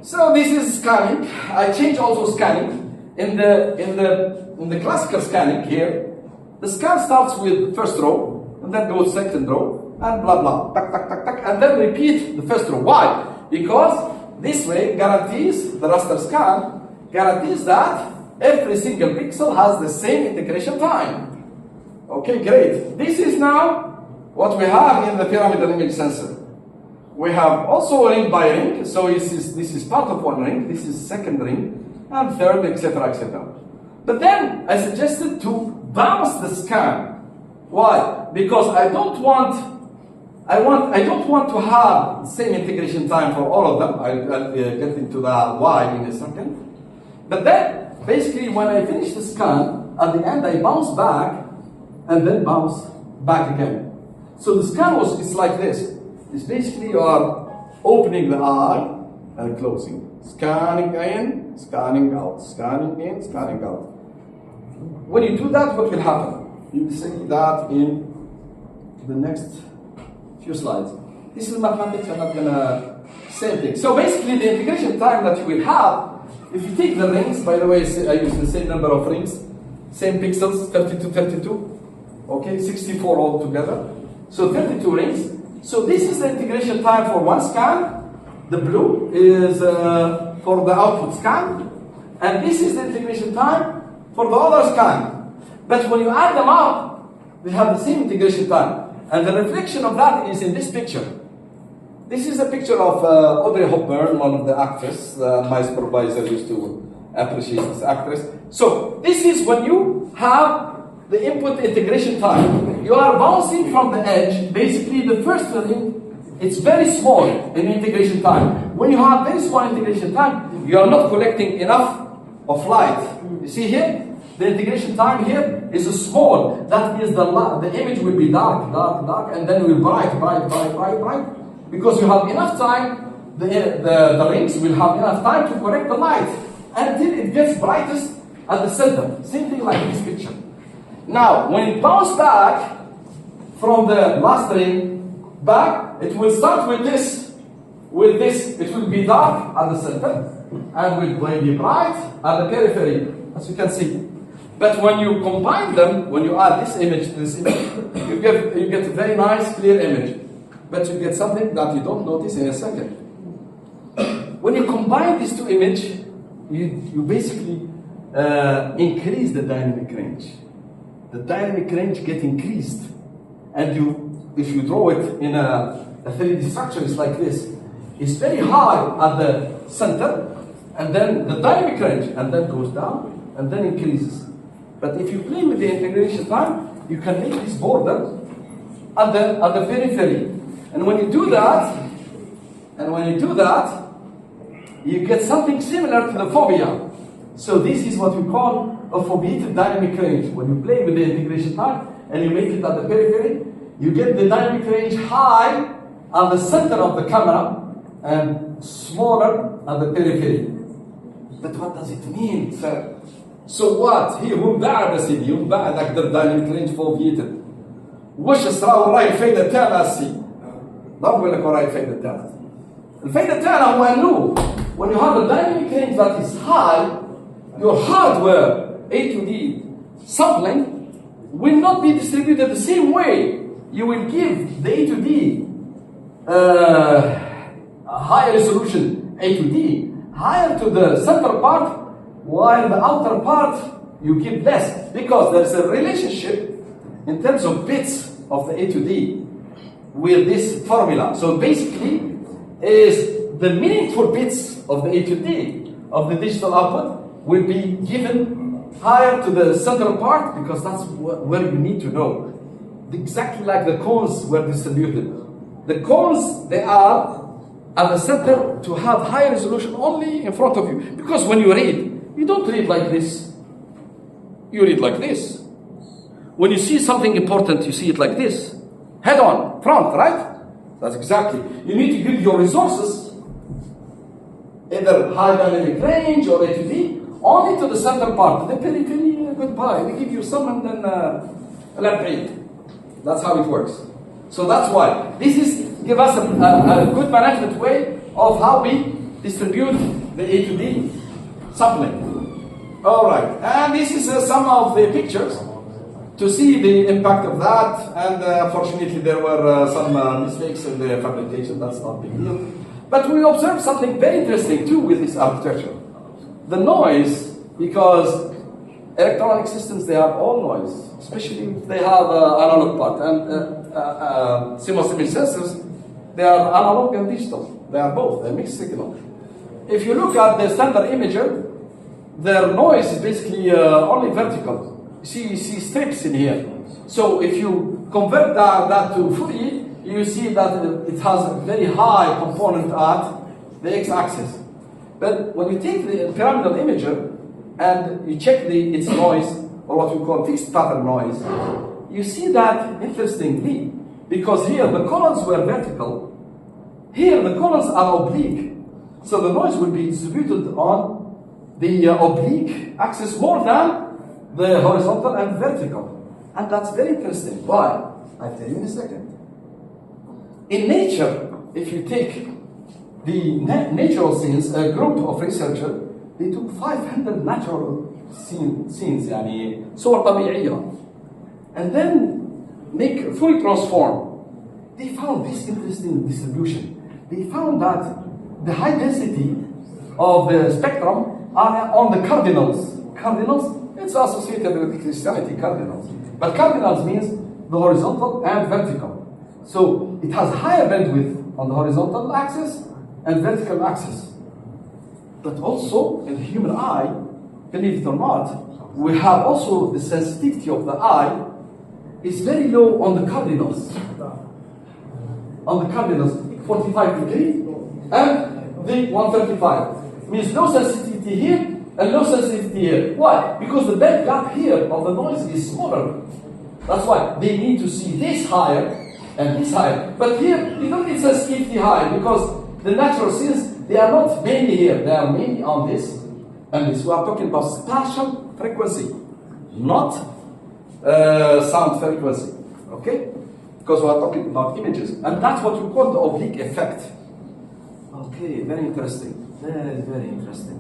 So this is scanning. I change also scanning. In the classical scanning here, the scan starts with first row, and then goes second row, and blah blah, tak tak tak tak, and then repeat the first row. Why? Because this way guarantees the raster scan guarantees that every single pixel has the same integration time. Okay, great. This is now what we have in the pyramidal image sensor. We have also ring by ring, so this is part of one ring, this is second ring, and third, etc., etc. But then I suggested to bounce the scan. Why? Because I don't want to have the same integration time for all of them. I'll get into the why in a second. But then basically when I finish the scan, at the end I bounce back and then bounce back again. So the scan is like this. It's basically you are opening the eye and closing. Scanning in, scanning out, scanning in, scanning out. When you do that, what will happen? You will see that in the next few slides. This is mathematics, I'm not gonna say anything. So basically the integration time that you will have, if you take the rings, by the way, I use the same number of rings, same pixels, 32, 32, okay, 64 altogether. So 32 rings. So this is the integration time for one scan. The blue is for the output scan. And this is the integration time for the other scan. But when you add them up, they have the same integration time. And the reflection of that is in this picture. This is a picture of Audrey Hepburn, one of the actresses. My supervisor used to appreciate this actress. So this is when you have the input integration time. You are bouncing from the edge. Basically, the first ring, it's very small in integration time. When you have very small integration time, you are not collecting enough of light. You see here? The integration time here is small. That means the image will be dark, dark, dark, and then will bright, bright, bright, bright, bright. Because you have enough time, the rings will have enough time to correct the light until it gets brightest at the center. Same thing like this picture. Now, when it bounces back from the last ring back, it will start with this. With this, it will be dark at the center and will be bright at the periphery, as you can see. But when you combine them, when you add this image to this image, you get a very nice, clear image. But you get something that you don't notice in a second. When you combine these two images, you basically increase the dynamic range. The dynamic range gets increased. And if you draw it in a 3D structure, it's like this. It's very high at the center, and then the dynamic range, and then goes down, and then increases. But if you play with the integration time, you can make this border at the periphery. And when you do that, you get something similar to the phobia. So this is what we call a foveated dynamic range. When you play with the integration time and you make it at the periphery, you get the dynamic range high at the center of the camera and smaller at the periphery. But what does it mean, sir? So what? هي هم بعد سيدي هم بعد أقدر دايناميك رينج فوفيتد. وش صار وراي الفايدة تاعنا سي؟ لا بقول لك وراي الفايدة تاعنا. الفايدة تاعنا هو إنه when you have a dynamic range that is high, your hardware A to D sampling will not be distributed the same way. You will give the A to D a higher resolution A to D higher to the center part, while the outer part you give less, because there's a relationship in terms of bits of the A to D with this formula. So basically is the meaningful bits of the A to D of the digital output will be given higher to the central part, because that's where you need to know. Exactly like the cones were distributed. The cones, they are at the center to have high resolution only in front of you. Because when you read, you don't read like this. You read like this. When you see something important, you see it like this. Head on, front, right? That's exactly. You need to give your resources, either high dynamic range or A to D, only to the center part. The periphery, goodbye. They give you some and then left eight. That's how it works. So that's why. This is give us a good management way of how we distribute the A to D sampling. All right. And this is some of the pictures to see the impact of that. And fortunately, there were some mistakes in the fabrication. That's not a big deal. But we observed something very interesting too with this architecture. The noise, because electronic systems, they have all noise, especially if they have analog part. And CMOS image sensors, they are analog and digital. They are both, they're mixed signal. If you look at the standard imager, their noise is basically only vertical. You see strips in here. So if you convert that to Fourier, you see that it has a very high component at the x-axis. But when you take the pyramidal imager and you check its noise, or what we call fixed pattern noise, you see that, interestingly, because here the columns were vertical, here the columns are oblique. So the noise will be distributed on the oblique axis more than the horizontal and vertical. And that's very interesting. Why? I'll tell you in a second. In nature, if you take the natural scenes, a group of researchers, they took 500 natural scenes, يعني صور طبيعية, and then make fully transform. They found this interesting distribution. They found that the high density of the spectrum are on the cardinals. Cardinals, it's associated with Christianity, cardinals. But cardinals means the horizontal and vertical. So it has higher bandwidth on the horizontal axis and vertical axis. But also in the human eye, believe it or not, we have also the sensitivity of the eye is very low on the cardinals. On the cardinals, 45 degrees and the 135. Means low sensitivity here and low sensitivity here. Why? Because the band gap here of the noise is smaller. That's why they need to see this higher and this higher. But here, you don't need sensitivity high because the natural scenes, they are not mainly here. They are mainly on this and this. We are talking about spatial frequency, not sound frequency. Okay? Because we are talking about images. And that's what we call the oblique effect. Okay, very interesting. Very, very interesting.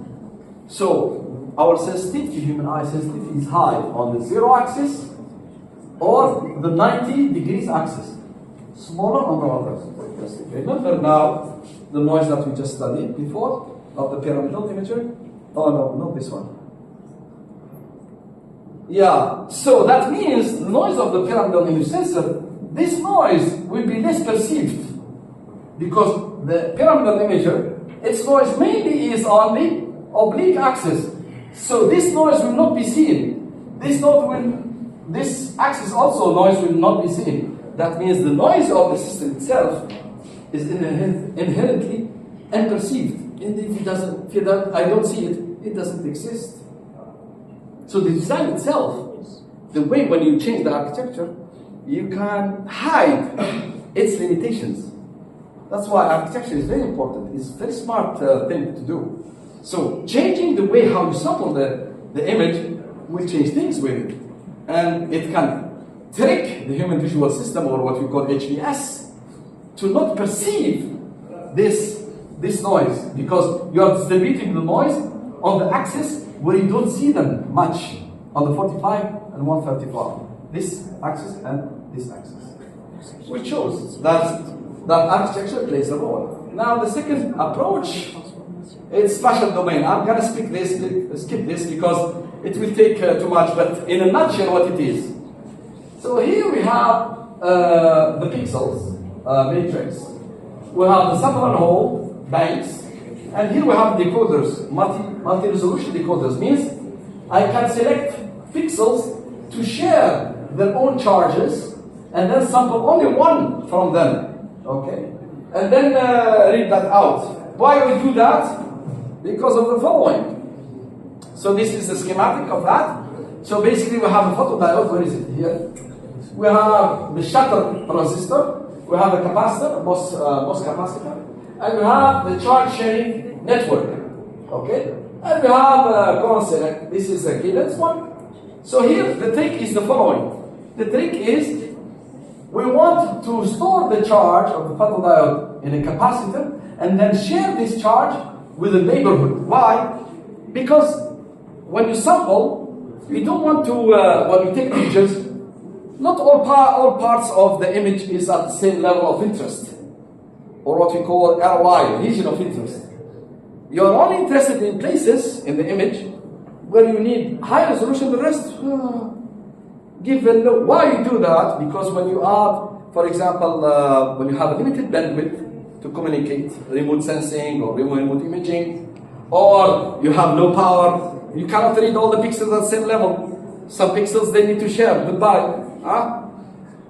So, our sensitivity, human eye sensitivity, is high on the 0 axis or the 90 degrees axis. Smaller on the other. Just remember now the noise that we just studied before of the pyramidal imager. Oh no, not this one. Yeah, so that means the noise of the pyramidal image sensor, this noise will be less perceived because the pyramidal imager, its noise mainly is on the oblique axis. So this noise will not be seen. This axis also noise will not be seen. That means the noise of the system itself is inherently unperceived. And if I don't see it, it doesn't exist. So the design itself, the way when you change the architecture, you can hide its limitations. That's why architecture is very important. It's a very smart thing to do. So changing the way how you sample the image will change things with it. And it can trick the human visual system, or what we call HVS, to not perceive this noise, because you are distributing the noise on the axis where you don't see them much, on the 45 and 135. This axis and this axis. Which shows that architecture plays a role. Now the second approach is spatial domain. I'm going to skip this because it will take too much, but in a nutshell what it is. So here we have the pixels matrix. We have the sample and hold banks, and here we have decoders, multi-resolution decoders. Means I can select pixels to share their own charges, and then sample only one from them. Okay, and then read that out. Why we do that? Because of the following. So this is the schematic of that. So basically we have a photodiode. Where is it? Here. We have the shutter transistor. We have a capacitor, MOS capacitor, and we have the charge sharing network. Okay, and we have a common select. This is a Gillen's one. So here the trick is the following. The trick is we want to store the charge of the photodiode in a capacitor and then share this charge with the neighborhood. Why? Because when you sample, you don't want to, when you take pictures, not all parts of the image is at the same level of interest, or what we call ROI, region of interest. You're only interested in places in the image where you need high resolution. The rest, give a low. Why you do that? Because when you are, for example, when you have a limited bandwidth to communicate, remote sensing or remote imaging, or you have no power, you cannot read all the pixels at the same level. Some pixels they need to share. Goodbye.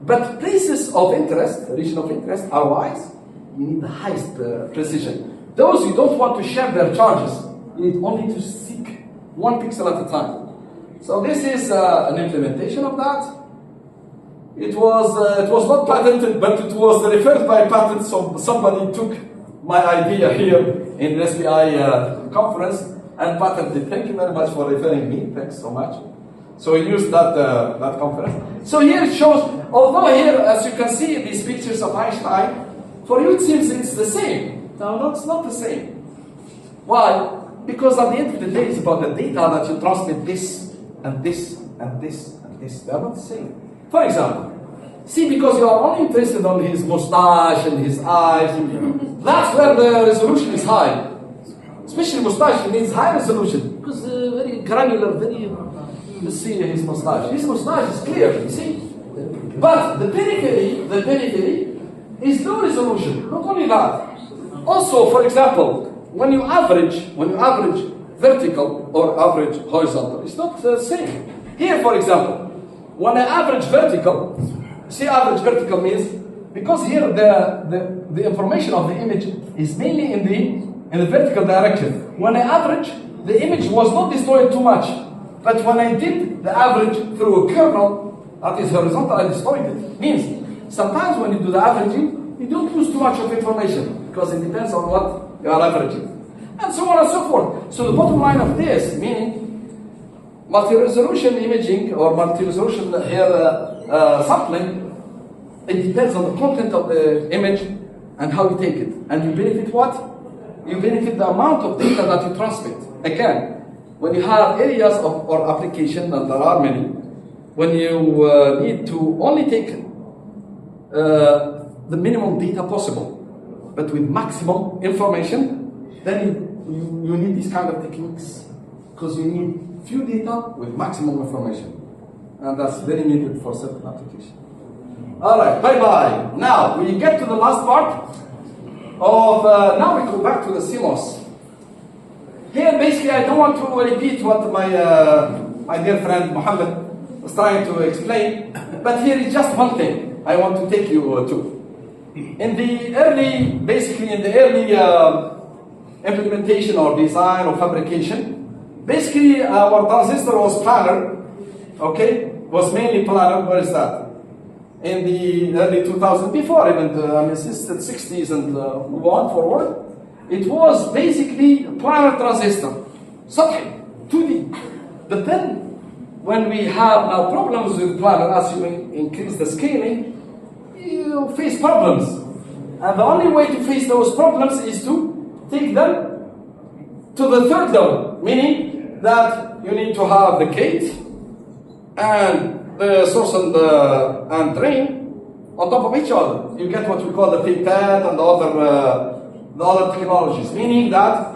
But places of interest, region of interest, ROIs, you need the highest precision. Those you don't want to share their charges. You need only to seek 1 pixel at a time. So this is an implementation of that. It was not patented, but it was referred by patent. So somebody took my idea here in the SPI conference and patented. Thank you very much for referring me. Thanks so much. So we used that conference. So here it shows, although here, as you can see, these pictures of Einstein, for you it seems it's the same. No, it's not the same. Why? Because at the end of the day, it's about the data that you transmit this and this and this and this. They are not the same. For example, see, because you are only interested on his mustache and his eyes, that's where the resolution is high. Especially mustache, it needs high resolution because very granular, very. You see his mustache. His mustache is clear, you see. But the periphery is low resolution. Not only that. Also, for example, when you average vertical or average horizontal, it's not the same. Here, for example, when I average vertical, see, average vertical means because here the information of the image is mainly in the vertical direction. When I average, the image was not destroyed too much. But when I did the average through a kernel that is horizontal, I destroyed it. Means sometimes when you do the averaging, you don't lose too much of information because it depends on what you are averaging, and so on and so forth. So the bottom line of this, meaning multi-resolution imaging or multi-resolution sampling, it depends on the content of the image and how you take it. And you benefit what? You benefit the amount of data that you transmit. Again, when you have areas of or application, and there are many, when you need to only take the minimum data possible, but with maximum information, then you need these kind of techniques because you need few data with maximum information, and that's very needed for certain applications. All right, bye-bye. Now we get to the last part of. Now we go back to the CMOS. Here, basically, I don't want to repeat what my dear friend Mohammed was trying to explain, but here is just one thing I want to take you to. In the early implementation or design or fabrication, basically our transistor was planar, okay? Was mainly planar. Where is that? In the early 2000s, before even the 60s and move on forward. It was basically a planar transistor, subtle, 2D. But then, when we have now problems with planar, as you increase the scaling, you face problems. And the only way to face those problems is to take them to the third level, meaning that you need to have the gate and the source and drain on top of each other. You get what we call the FinFET and the other technologies, meaning that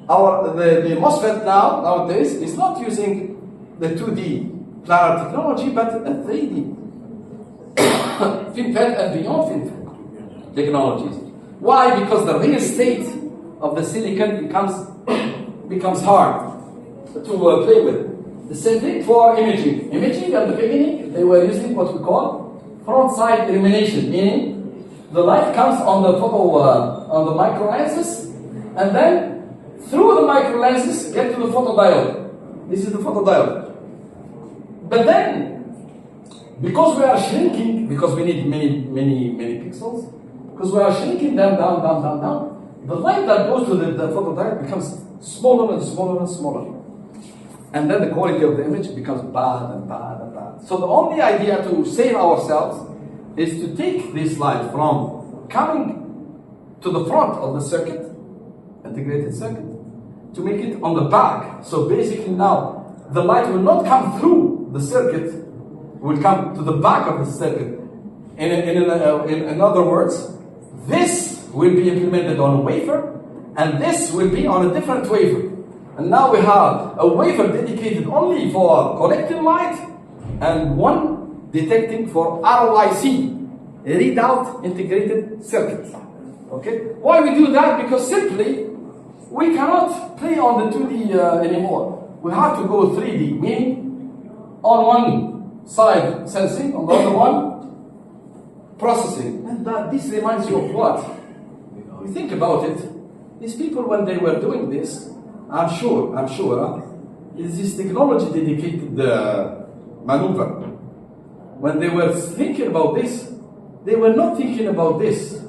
the MOSFET nowadays is not using the 2D planar technology, but a 3D FinFET and beyond FinFET technologies. Why? Because the real state of the silicon becomes hard to play with. The same thing for imaging. Imaging at the beginning, they were using what we call front-side illumination, meaning the light comes on the on the micro lenses, and then through the micro lenses get to the photodiode. This is the photodiode. But then, because we are shrinking, because we need many pixels, because we are shrinking them down, the light that goes to the photodiode becomes smaller and smaller and smaller. And then the quality of the image becomes bad and bad and bad. So the only idea to save ourselves is to take this light from coming to the front of the circuit, integrated circuit, to make it on the back. So basically now, the light will not come through the circuit, will come to the back of the circuit. In other words, this will be implemented on a wafer, and this will be on a different wafer. And now we have a wafer dedicated only for collecting light, and one detecting for ROIC, readout integrated circuit. Okay? Why we do that? Because simply we cannot play on the 2D anymore. We have to go 3D, meaning on one side sensing, on the other one processing. And this reminds you of what? You think about it. These people, when they were doing this, I'm sure, is this technology dedicated maneuver. When they were thinking about this, they were not thinking about this.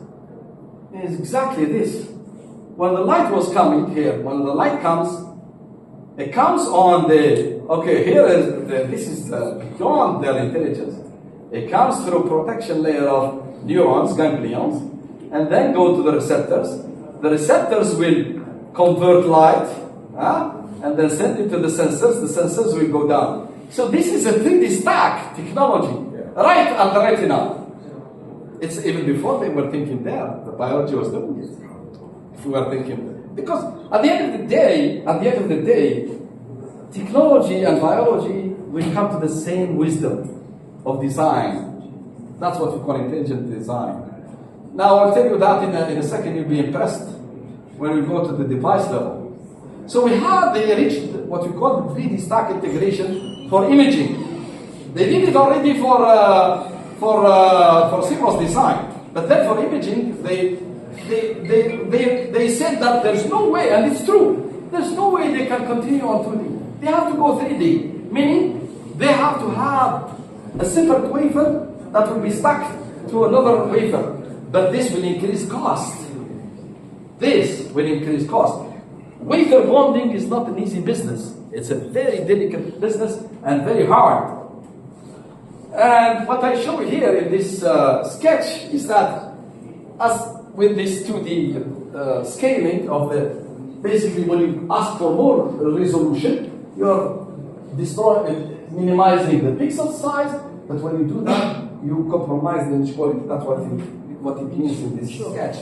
It's exactly this. When the light was coming here, when the light comes, it comes on the, okay, here is, this is beyond their intelligence. It comes through protection layer of neurons, ganglions, and then go to the receptors. The receptors will convert light, and then send it to the sensors. The sensors will go down. So this is a 3D stack technology, right at the retina. It's even before they were thinking there. The biology was doing it. If we were thinking, because at the end of the day, technology and biology will come to the same wisdom of design. That's what we call intelligent design. Now I'll tell you that in a second. You'll be impressed when we go to the device level. So they reached what we call 3D stack integration for imaging. They did it already for CMOS design, but then for imaging, they said that there's no way, and it's true, there's no way they can continue on 2D. They have to go 3D, meaning they have to have a separate wafer that will be stuck to another wafer. But this will increase cost. This will increase cost. Wafer bonding is not an easy business. It's a very delicate business and very hard. And what I show here in this sketch is that as with this 2D scaling of the, basically when you ask for more resolution, you're minimizing the pixel size, but when you do that, you compromise the image quality. That's what it means in this sketch.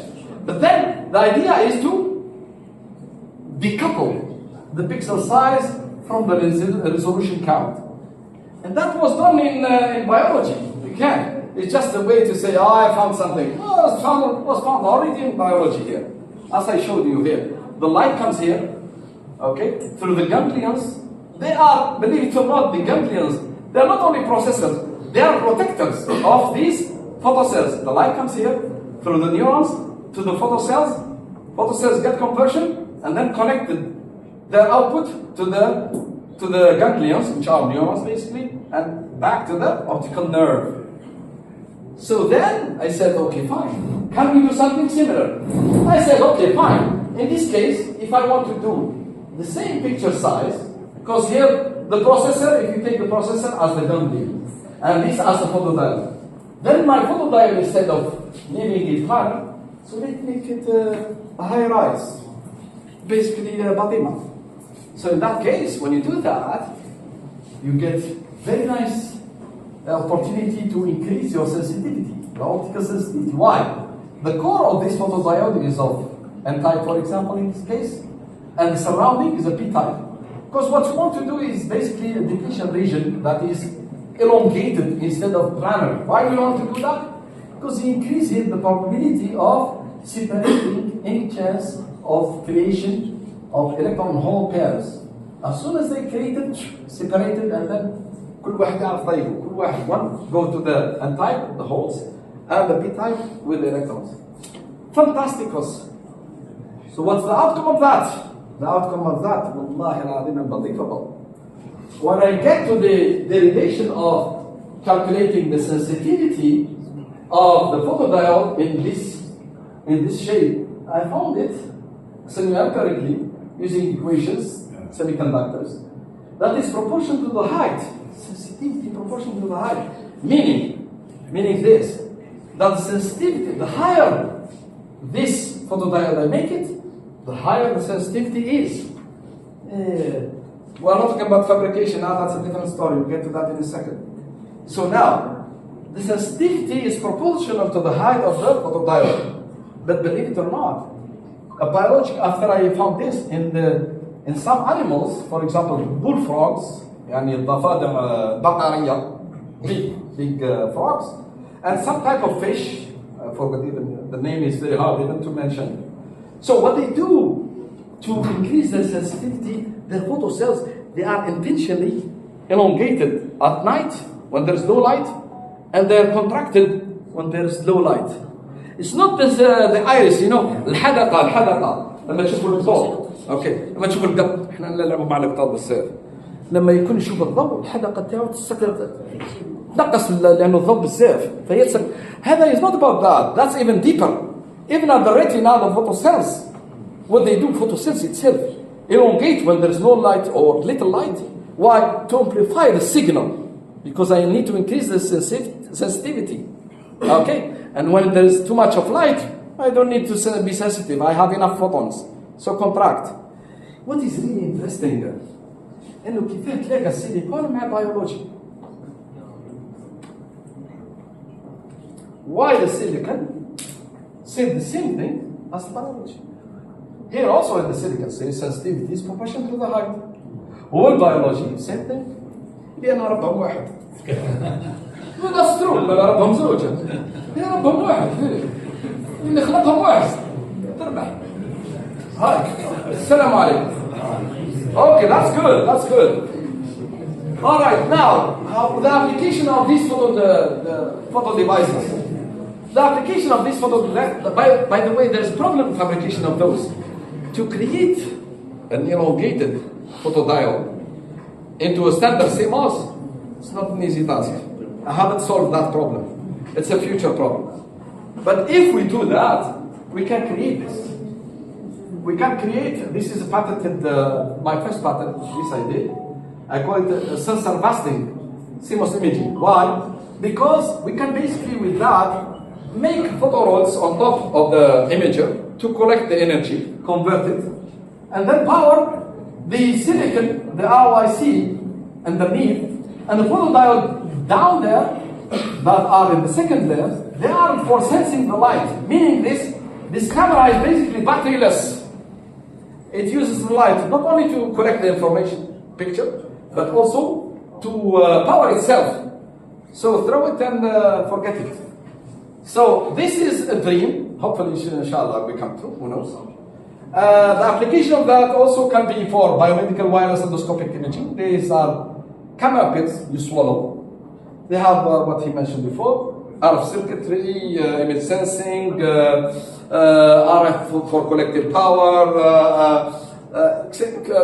But then the idea is to decouple the pixel size from the resolution count. And that was done in biology. Again, it's just a way to say, oh, I found something. Oh, it was found already in biology here. As I showed you here. The light comes here, okay, through the ganglions. They are, believe it or not, the ganglions, they are not only processors, they are protectors of these photocells. The light comes here through the neurons to the photocells. Photocells get conversion and then connected their output to the ganglions, which are neurons basically, and back to the optical nerve. So then I said, okay, fine. Can we do something similar? I said, okay, fine. In this case, if I want to do the same picture size, because here the processor, if you take the processor as the ganglion, and this as the photodiode, then my photodiode, instead of leaving it high, so let's make it a high rise, basically a batima. So in that case, when you do that, you get very nice opportunity to increase your sensitivity, the optical sensitivity. Why? The core of this photodiode is of N-type, for example, in this case, and the surrounding is a P-type. Because what you want to do is basically a depletion region that is elongated instead of planar. Why do you want to do that? Because it increases the probability of separating any chance of creation of electron hole pairs. As soon as they created, separated, and then كل واحد يعرف طريقه. كل واحد one go to the N-type, the holes, and the P-type with the electrons. Fantasticos. So what's the outcome of that? The outcome of that, wallahi al-azim, unbelievable. When I get to the derivation of calculating the sensitivity of the photodiode in this shape, I found it semi-empirically using equations, semiconductors, that is proportional to the height. Sensitivity proportional to the height. Meaning this, that the sensitivity, the higher this photodiode I make it, the higher the sensitivity is. We're not talking about fabrication now, that's a different story. We'll get to that in a second. So now, the sensitivity is proportional to the height of the photodiode. But believe it or not, after I found this in some animals, for example, bullfrogs, يعني الضفادع بقرية, big frogs, and some type of fish, I forgot even, the name is very hard even to mention. So what they do to increase their sensitivity, their photocells, they are intentionally elongated at night when there's no light, and they're contracted when there's low light. It's not this, the iris, you know, الحدقة لما تشوفوا الضوء. Okay, لما تشوفوا القط، احنا نلعبوا مع القطط بالصيف. لما يكون يشوف الضوء الحدقه تاعو تنقص لانه الضوء بزاف فهي هذا is not about that. That's even deeper. Even at the retina of photocells, what they do photocells itself elongate when there is no light or little light. Why? To amplify the signal, because I need to increase the sensitivity. Okay, and when there is too much of light, I don't need to be sensitive. I have enough photons, so contract. What is really interesting انه كيف تلاقى السيليكون مع بيولوجي. Why the silicon said the same thing as the biology. Here also in the silicon says sensitivity is proportional to the height. والبيولوجي same thing. لأن ربهم واحد. That's true. ربهم زوجة. هي ربهم واحد. اللي خلقهم واحد. تربح. هاي. السلام عليكم. Okay, that's good. That's good. All right. Now, the application of these photo devices. The application of these photo by the way, there is problem fabrication of those. To create an elongated photodiode into a standard CMOS, it's not an easy task. I haven't solved that problem. It's a future problem. But if we do that, we can create this. We can create, this is patented, my first patent, this I did. I call it sensor busting CMOS imaging. Why? Because we can basically with that make photo rolls on top of the imager to collect the energy, convert it, and then power the silicon, the ROIC underneath, and the photodiode down there that are in the second layer, they are for sensing the light. Meaning this camera is basically batteryless. It uses the light not only to collect the information picture, but also to power itself. So throw it and forget it. So this is a dream. Hopefully, inshallah, will come true. Who knows? The application of that also can be for biomedical wireless endoscopic imaging. These are camera pits you swallow. They have what he mentioned before: RF circuitry, image sensing, RF for collective power,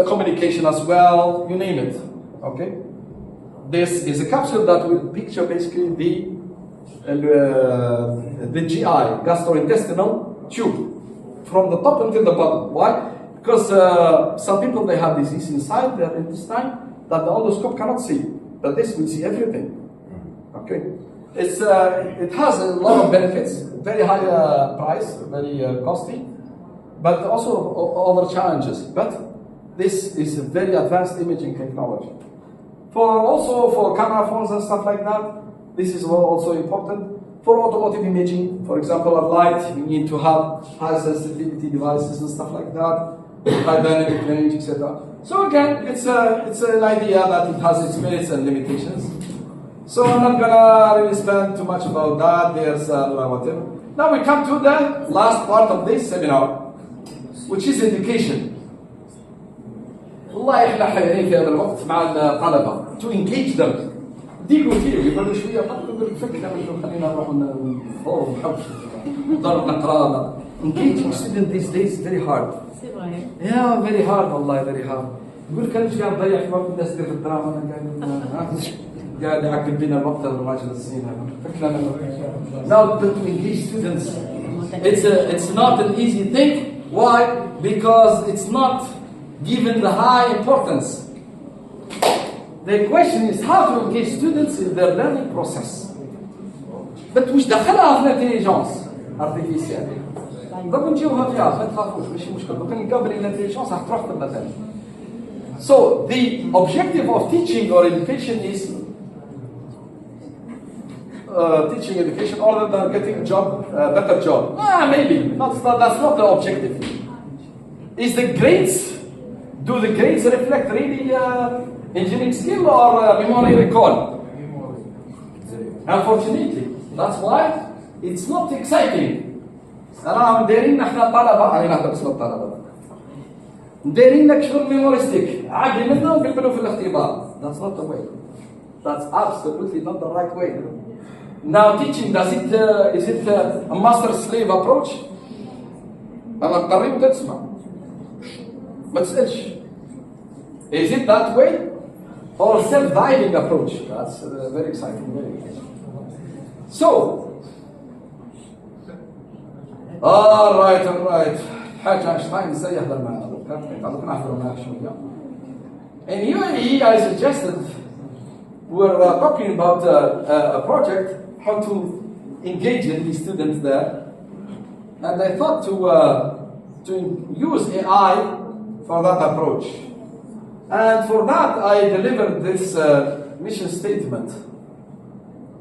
communication as well. You name it. Okay. This is a capsule that will picture basically the GI, gastrointestinal tube, from the top until the bottom. Why? Because some people, they have disease inside their intestine that the endoscope cannot see, but this will see everything. Okay, it has a lot of benefits, very high price, very costly, but also other challenges. But this is a very advanced imaging technology. For camera phones and stuff like that, this is also important. For automotive imaging, for example, at light, you need to have high sensitivity devices and stuff like that, high dynamic range, etc. So again, it's an idea that it has its merits and limitations. So I'm not gonna really spend too much about that. There's whatever. Now we come to the last part of this seminar, which is education. والله احنا حيرين في هذا الوقت مع الطلبة to engage them. ديقوا فيه يقولوا شوية قبل فكرة خلينا نروح نفور نحب نضرب نقرا. Engaging students these days is very hard. Yeah, very hard والله very hard. يقول كان ايش قاعد تضيع في وقت الناس في الدراما انا قاعد يعقد بينا الوقت الراجل السنين هذا. Now to engage students, it's not an easy thing. Why? Because it's not given the high importance. The question is how to engage students in their learning process. But وش دخلها في الانتليجنس ارتفيسيال؟ ضرب نجيوها فيها ما تخافوش ماشي مشكل، لكن نقابل الانتليجنس راح تروح تبدا ثاني. So the objective of teaching or education is teaching education other than getting a job, better job. Maybe that's not the objective. Is the grades? Do the grades reflect really engineering skill or memory recall? Unfortunately, that's why it's not exciting. أنا مديرين إحنا طلبة، أنا نحن بس الطلبة. مديرين لك شغل ميموريستيك، عادي منه وقبلوا في الاختبار. That's not the way. That's absolutely not the right way. Now teaching, is it a master-slave approach? أنا قريب تسمع. ما تسألش. Is it that way? or self-driving approach. That's very exciting. Very exciting. So, all right. حاج اينشتاين ازاي يحضر معنا؟ ممكن احضر معك شويه. In UAE, I suggested we're talking about a project how to engage the students there, and I thought to use AI for that approach. And for that, I delivered this mission statement.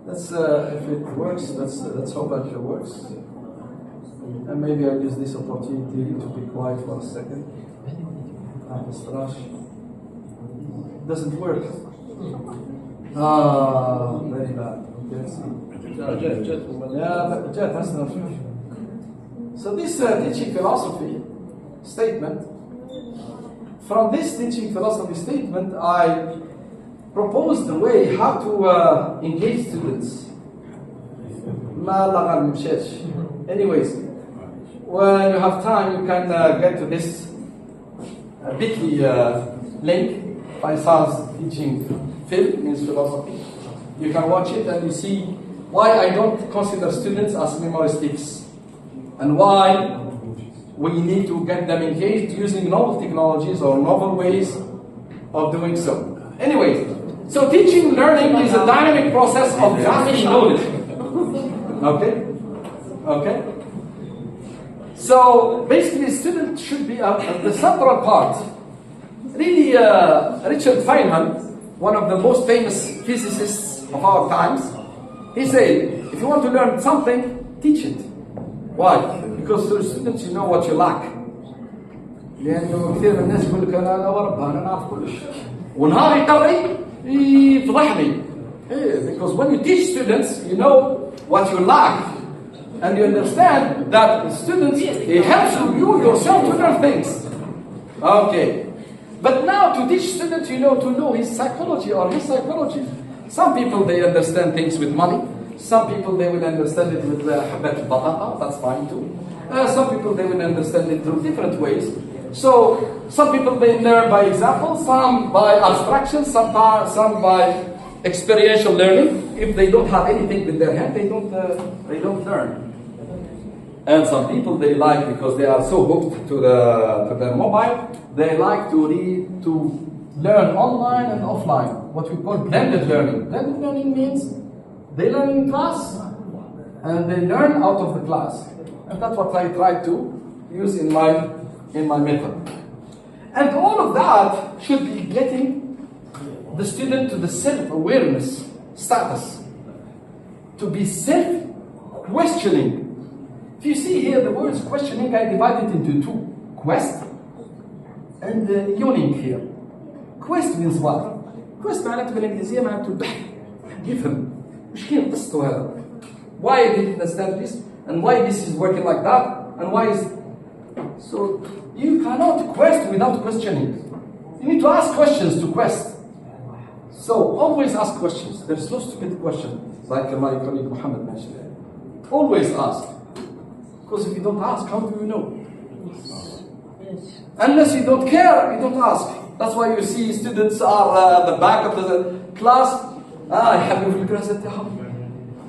Let's if it works. Let's hope that it works. And maybe I'll use this opportunity to be quiet for a second. It doesn't work. Very bad. Let's see. Yeah, that's not true. So this teaching philosophy statement. From this teaching philosophy statement, I proposed a way how to engage students. Anyways, when you have time, you can get to this bit.ly link by Saad's teaching film, means philosophy. You can watch it and you see why I don't consider students as memory sticks and why we need to get them engaged using novel technologies or novel ways of doing so. Anyway, so teaching learning is a dynamic process of drafting knowledge. Okay? So basically, students should be the central part. Really, Richard Feynman, one of the most famous physicists of our times, he said, if you want to learn something, teach it. Why? Because to the students you know what you lack. لأنه كثير من الناس يقول لك أنا وربها أنا أعرف كل شيء. ونهار يقري يفضحني. Because when you teach students, you know what you lack. And you understand that the students, it helps you yourself to learn things. Okay. But now to teach students, to know his psychology or his psychology. Some people, they understand things with money. Some people, they will understand it with habat al-batata. That's fine too. Some people, they will understand it through different ways. So, some people, they learn by example, some by abstraction, some by experiential learning. If they don't have anything with their hand, they don't learn. And some people, they like, because they are so hooked to their mobile, they like to learn online and offline, what we call blended learning. Blended learning means they learn in class and they learn out of the class. And that's what I try to use in my method. And all of that should be getting the student to the self-awareness status, to be self-questioning. If you see here the words questioning, I divide it into two: quest and yawning here. Quest means what? Quest معناته بالإنجليزية معناته البحث. يفهم مش كيف قصته هذا. Why did he understand this? And why this is working like that? And why is so? You cannot quest without questioning. You need to ask questions to quest. So always ask questions. There is no stupid question, like my colleague Muhammad mentioned. Always ask. Because if you don't ask, how do you know? Unless you don't care, you don't ask. That's why you see students are at the back of the class. يحبوا في الكراسة تاعهم.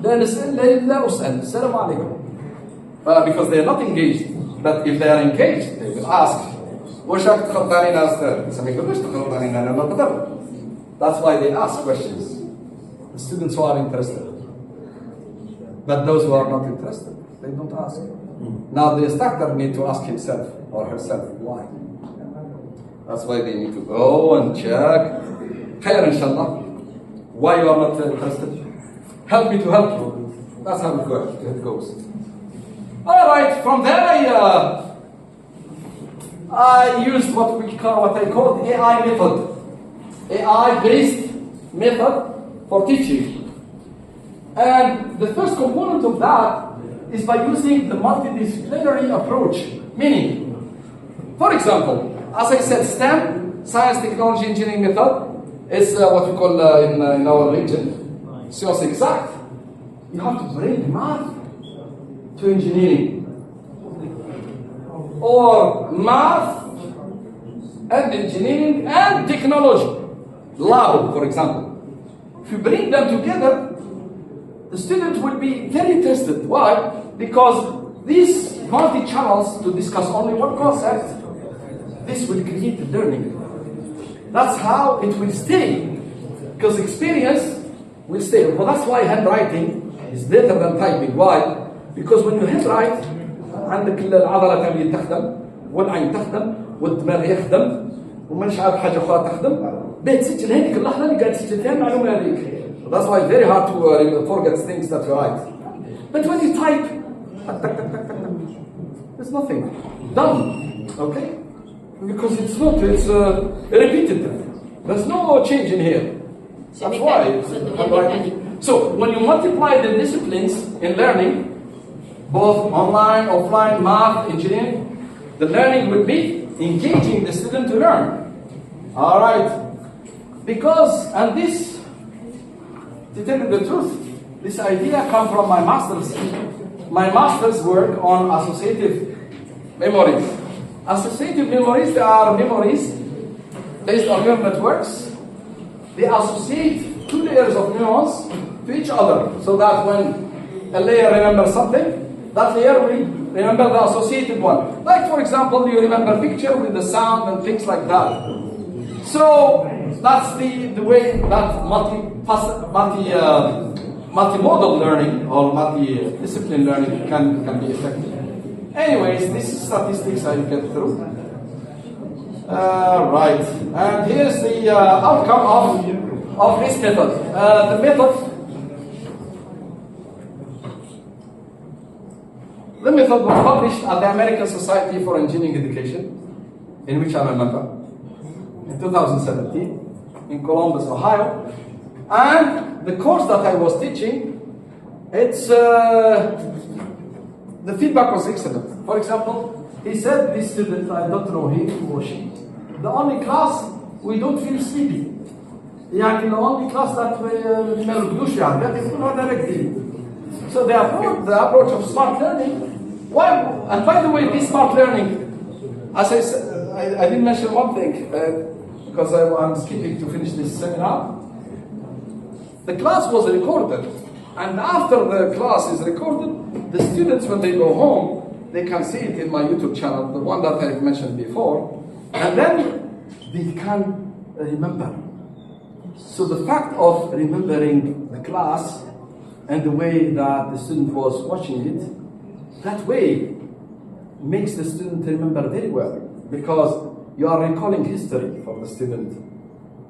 لا نسأل لا أسأل. السلام عليكم. Because they are not engaged. But if they are engaged, they will ask. وش راك تخلط علينا أستاذ؟ سميك ليش تخلط علينا؟ أنا ما بقدر. That's why they ask questions. The students who are interested. But those who are not interested, they don't ask. Now the instructor need to ask himself or herself why. That's why they need to go and check. خير إن شاء الله. Why you are not interested? Help me to help you. That's how it goes. All right. From there, I used what I called AI method, AI-based method for teaching. And the first component of that is by using the multidisciplinary approach. Meaning, for example, as I said, STEM, science, technology, engineering method, is what we call in our region, science exact. You have to bring math to engineering. Or math and engineering and technology. lab, for example. If you bring them together, the student will be very interested. Why? Because these multi-channels to discuss only one concept, this will create learning. That's how it will stay. Because experience will stay. Well, that's why handwriting is better than typing. Why? Because when you handwrite, عندك العضلة تبي تخدم والعين تخدم والدماغ يخدم ومش عارف حاجة أخرى تخدم بتسجل هذيك اللحظة اللي قاعد تسجل فيها المعلومة هذيك. That's why it's very hard to forget things that you write. But when you type, there's nothing done. Okay? Because it's not, it's repetitive. There's no change in here. That's why it's handwriting. So when you multiply the disciplines in learning, both online, offline, math, engineering, the learning will be engaging the student to learn. All right. Because, and this, to tell you the truth, this idea comes from my master's work on associative memories. Associative memories, they are memories based on neural networks. They associate two layers of neurons to each other, so that when a layer remembers something, that layer will remember the associated one. Like, for example, you remember picture with the sound and things like that. So that's the way that multimodal learning or multi-discipline learning can be effective. Anyways, this is statistics I get through. Right, and here's the outcome of this method. The method was published at the American Society for Engineering Education, in which I'm a member, in 2017, in Columbus, Ohio. And the course that I was teaching, it's the feedback was excellent. For example, he said, this student, I don't know him or she, the only class we don't feel sleepy. يعني the only class that we ما نرقدوش يعني that is not directly. So the approach of smart learning. Why? And by the way, this smart learning, as I said, I didn't mention one thing because I'm skipping to finish this seminar. The class was recorded, and after the class is recorded, the students, when they go home, they can see it in my YouTube channel, the one that I've mentioned before, and then they can remember. So the fact of remembering the class and the way that the student was watching it, that way makes the student remember very well, because you are recalling history for the student.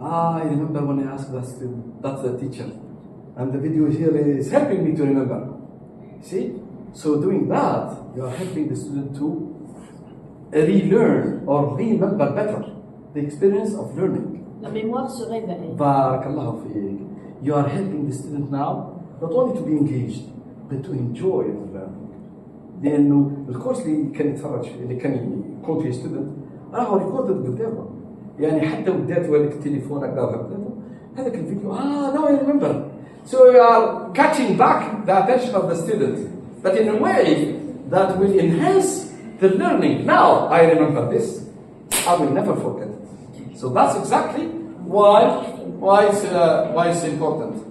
I remember when I asked that student, that's the teacher, and the video here is helping me to remember. See? So doing that, you are helping the student to relearn or remember better the experience of learning. La mémoire se réveille. Barakallahu fiik. You are helping the student now not only to be engaged, but to enjoy the learning. لأنه الكورس اللي كان يتفرج اللي كان يكون فيه ستودنت راهو ريكوردد قدامه. يعني حتى ودات ولك تليفونك دار هذاك الفيديو now I remember. So you are catching back the attention of the student, but in a way that will enhance the learning. Now I remember this, I will never forget it. So that's exactly why it's important.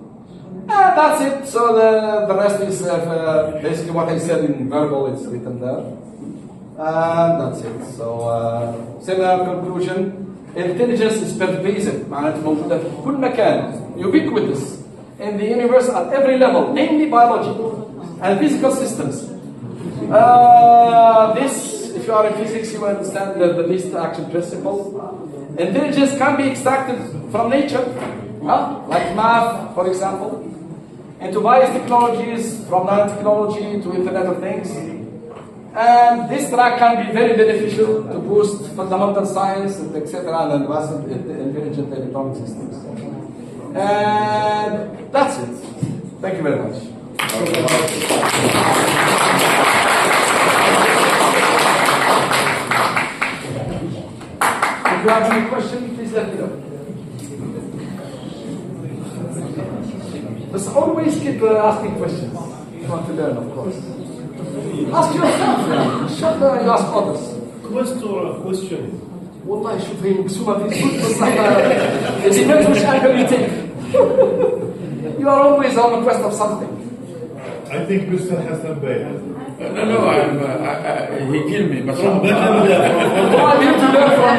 And that's it. So the rest is basically what I said in verbal. It's written there, and that's it. So similar conclusion. Intelligence is pervasive. معناته موجودة في كل مكان. Ubiquitous in the universe at every level, namely biology and physical systems. This, if you are in physics, you understand the least action principle. Intelligence can be extracted from nature, like math, for example, into various technologies, from nanotechnology to Internet of Things. And this track can be very beneficial to boost fundamental science, etc., and advanced intelligent electronic systems. And that's it. Thank you very much. If you have any questions, please let me know. But always keep asking questions. You want to learn, of course. Ask yourself, you ask others. Question. والله شوف هي مقسومه في السوق بصح it depends which angle you take. You are always on the quest of something. I think Mr. Hassan Bey has it. No, he killed me. But From Beckham or I need to learn from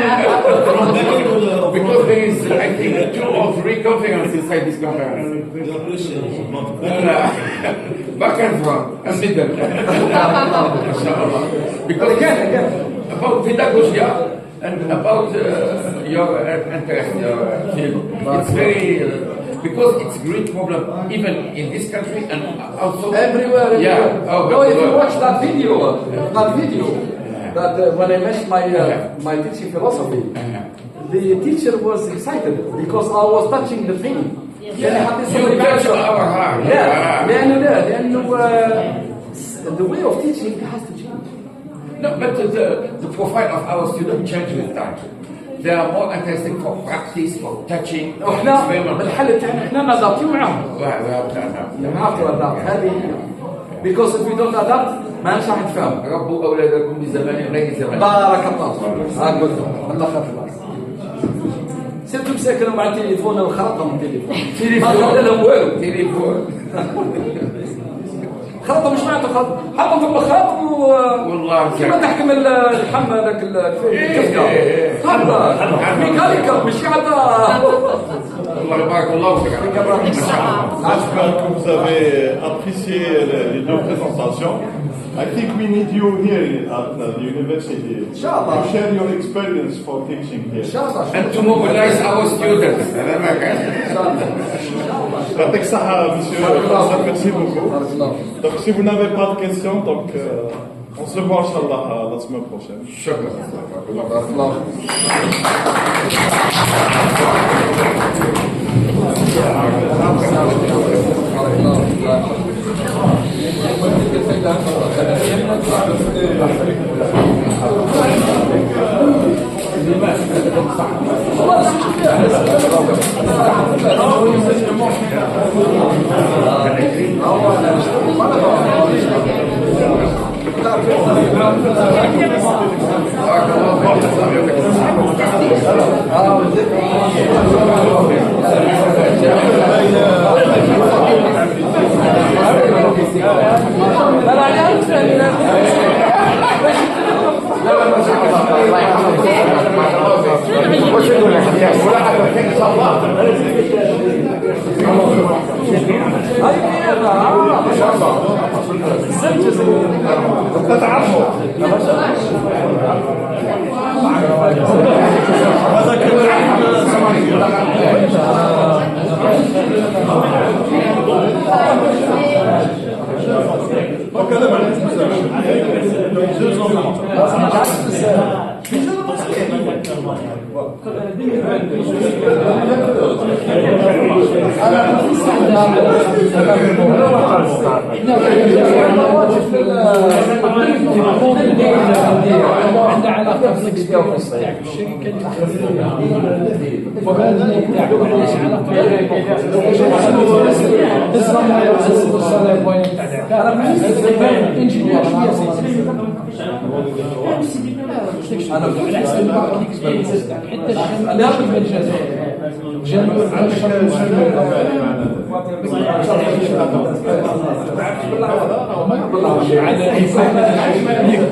Beckham or because there is, I think, 2 or 3 conferences inside this conference. You're Christian, not Back and front, and middle. Because again. About pedagogy and about your interest, your field. It's very, because it's a great problem, even in this country and also Everywhere. Yeah. Oh, no, if you watch that video, that when I mentioned my teaching philosophy, the teacher was excited because I was touching the thing. You touch our heart. Yeah. لأنه the way of teaching has to change. No, but the profile of our students change with time. They are more interested for practice, for touching. احنا بالحل تاعنا احنا نادابتيو معاهم. You have to adapt. هذه because if we don't adapt ما نش راح نتفاهم. ربوا أولادكم بزمان غير زمان. بارك الله. أقول الله خير الناس. سيرتو مساكنوا مع التليفون وخرطهم التليفون. ما خلى لهم والو. تليفون. خرطهم مش معناته خرط، حطهم في المخاط والله كيما تحكم الحم هذاك الكفكه. هذا ميكانيكا مش هذا. الله يبارك الله فيك. J'espère que vous avez apprécié les 2 présentations. I think we need you here at the university. Inshallah. To share your experience for teaching here. And to mobilize our students. هذا ما كان. يعطيك الصحة, monsieur. Merci beaucoup. Donc, si vous n'avez pas de questions, donc on se voit, Inch'Allah, la semaine prochaine. شكرا. بارك الله.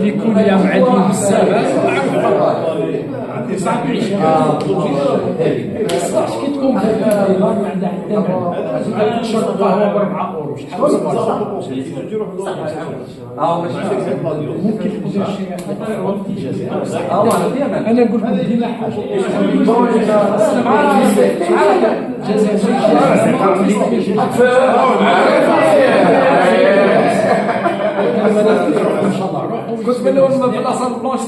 يكون يوم عندهم بالسابع صعب يعيشها كي تكون عندها حتى شرط قهوه ب 4 اورو شحال ممكن تدير شي وقت اجازه انا نقول لكم ديما حاجه ان شاء الله كنت من الاول في الاصل بلونش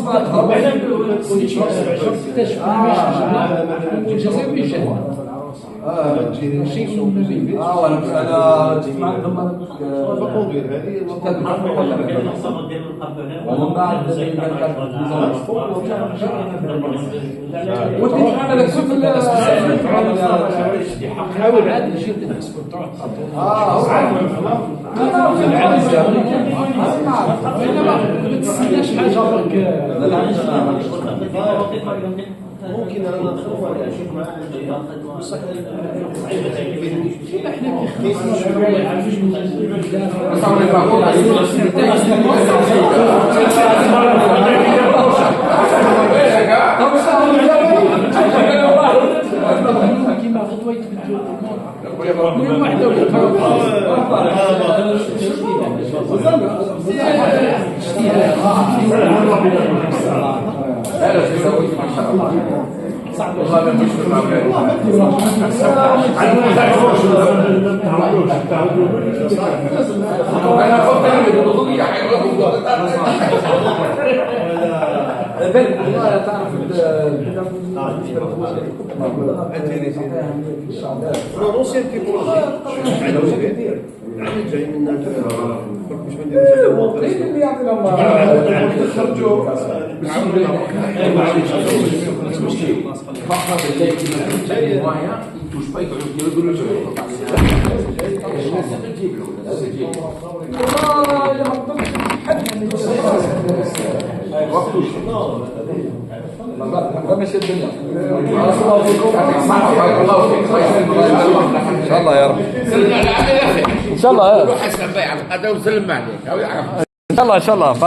الجزائر بيجي انا جيت معكم ومن بعد وديت معنا لك حاول عادي شيء تدرس تقعد ما تستناش حاجه برك ممكن انا نخرج ولا اشوف مع كيما غدوه يتبدلوا من واحده صعب والله مش انا افضل الوضوء البلد والله تعرف روسيا تيبولوجي جاي من مش مدير اللي يعطينا خرجوا فقط الليل كما معايا يتوش بايك يقولوا له ماشي الدنيا ان شاء الله يا رب ان شاء الله روح اسلم بيع هذا وسلم عليك ان شاء الله بارك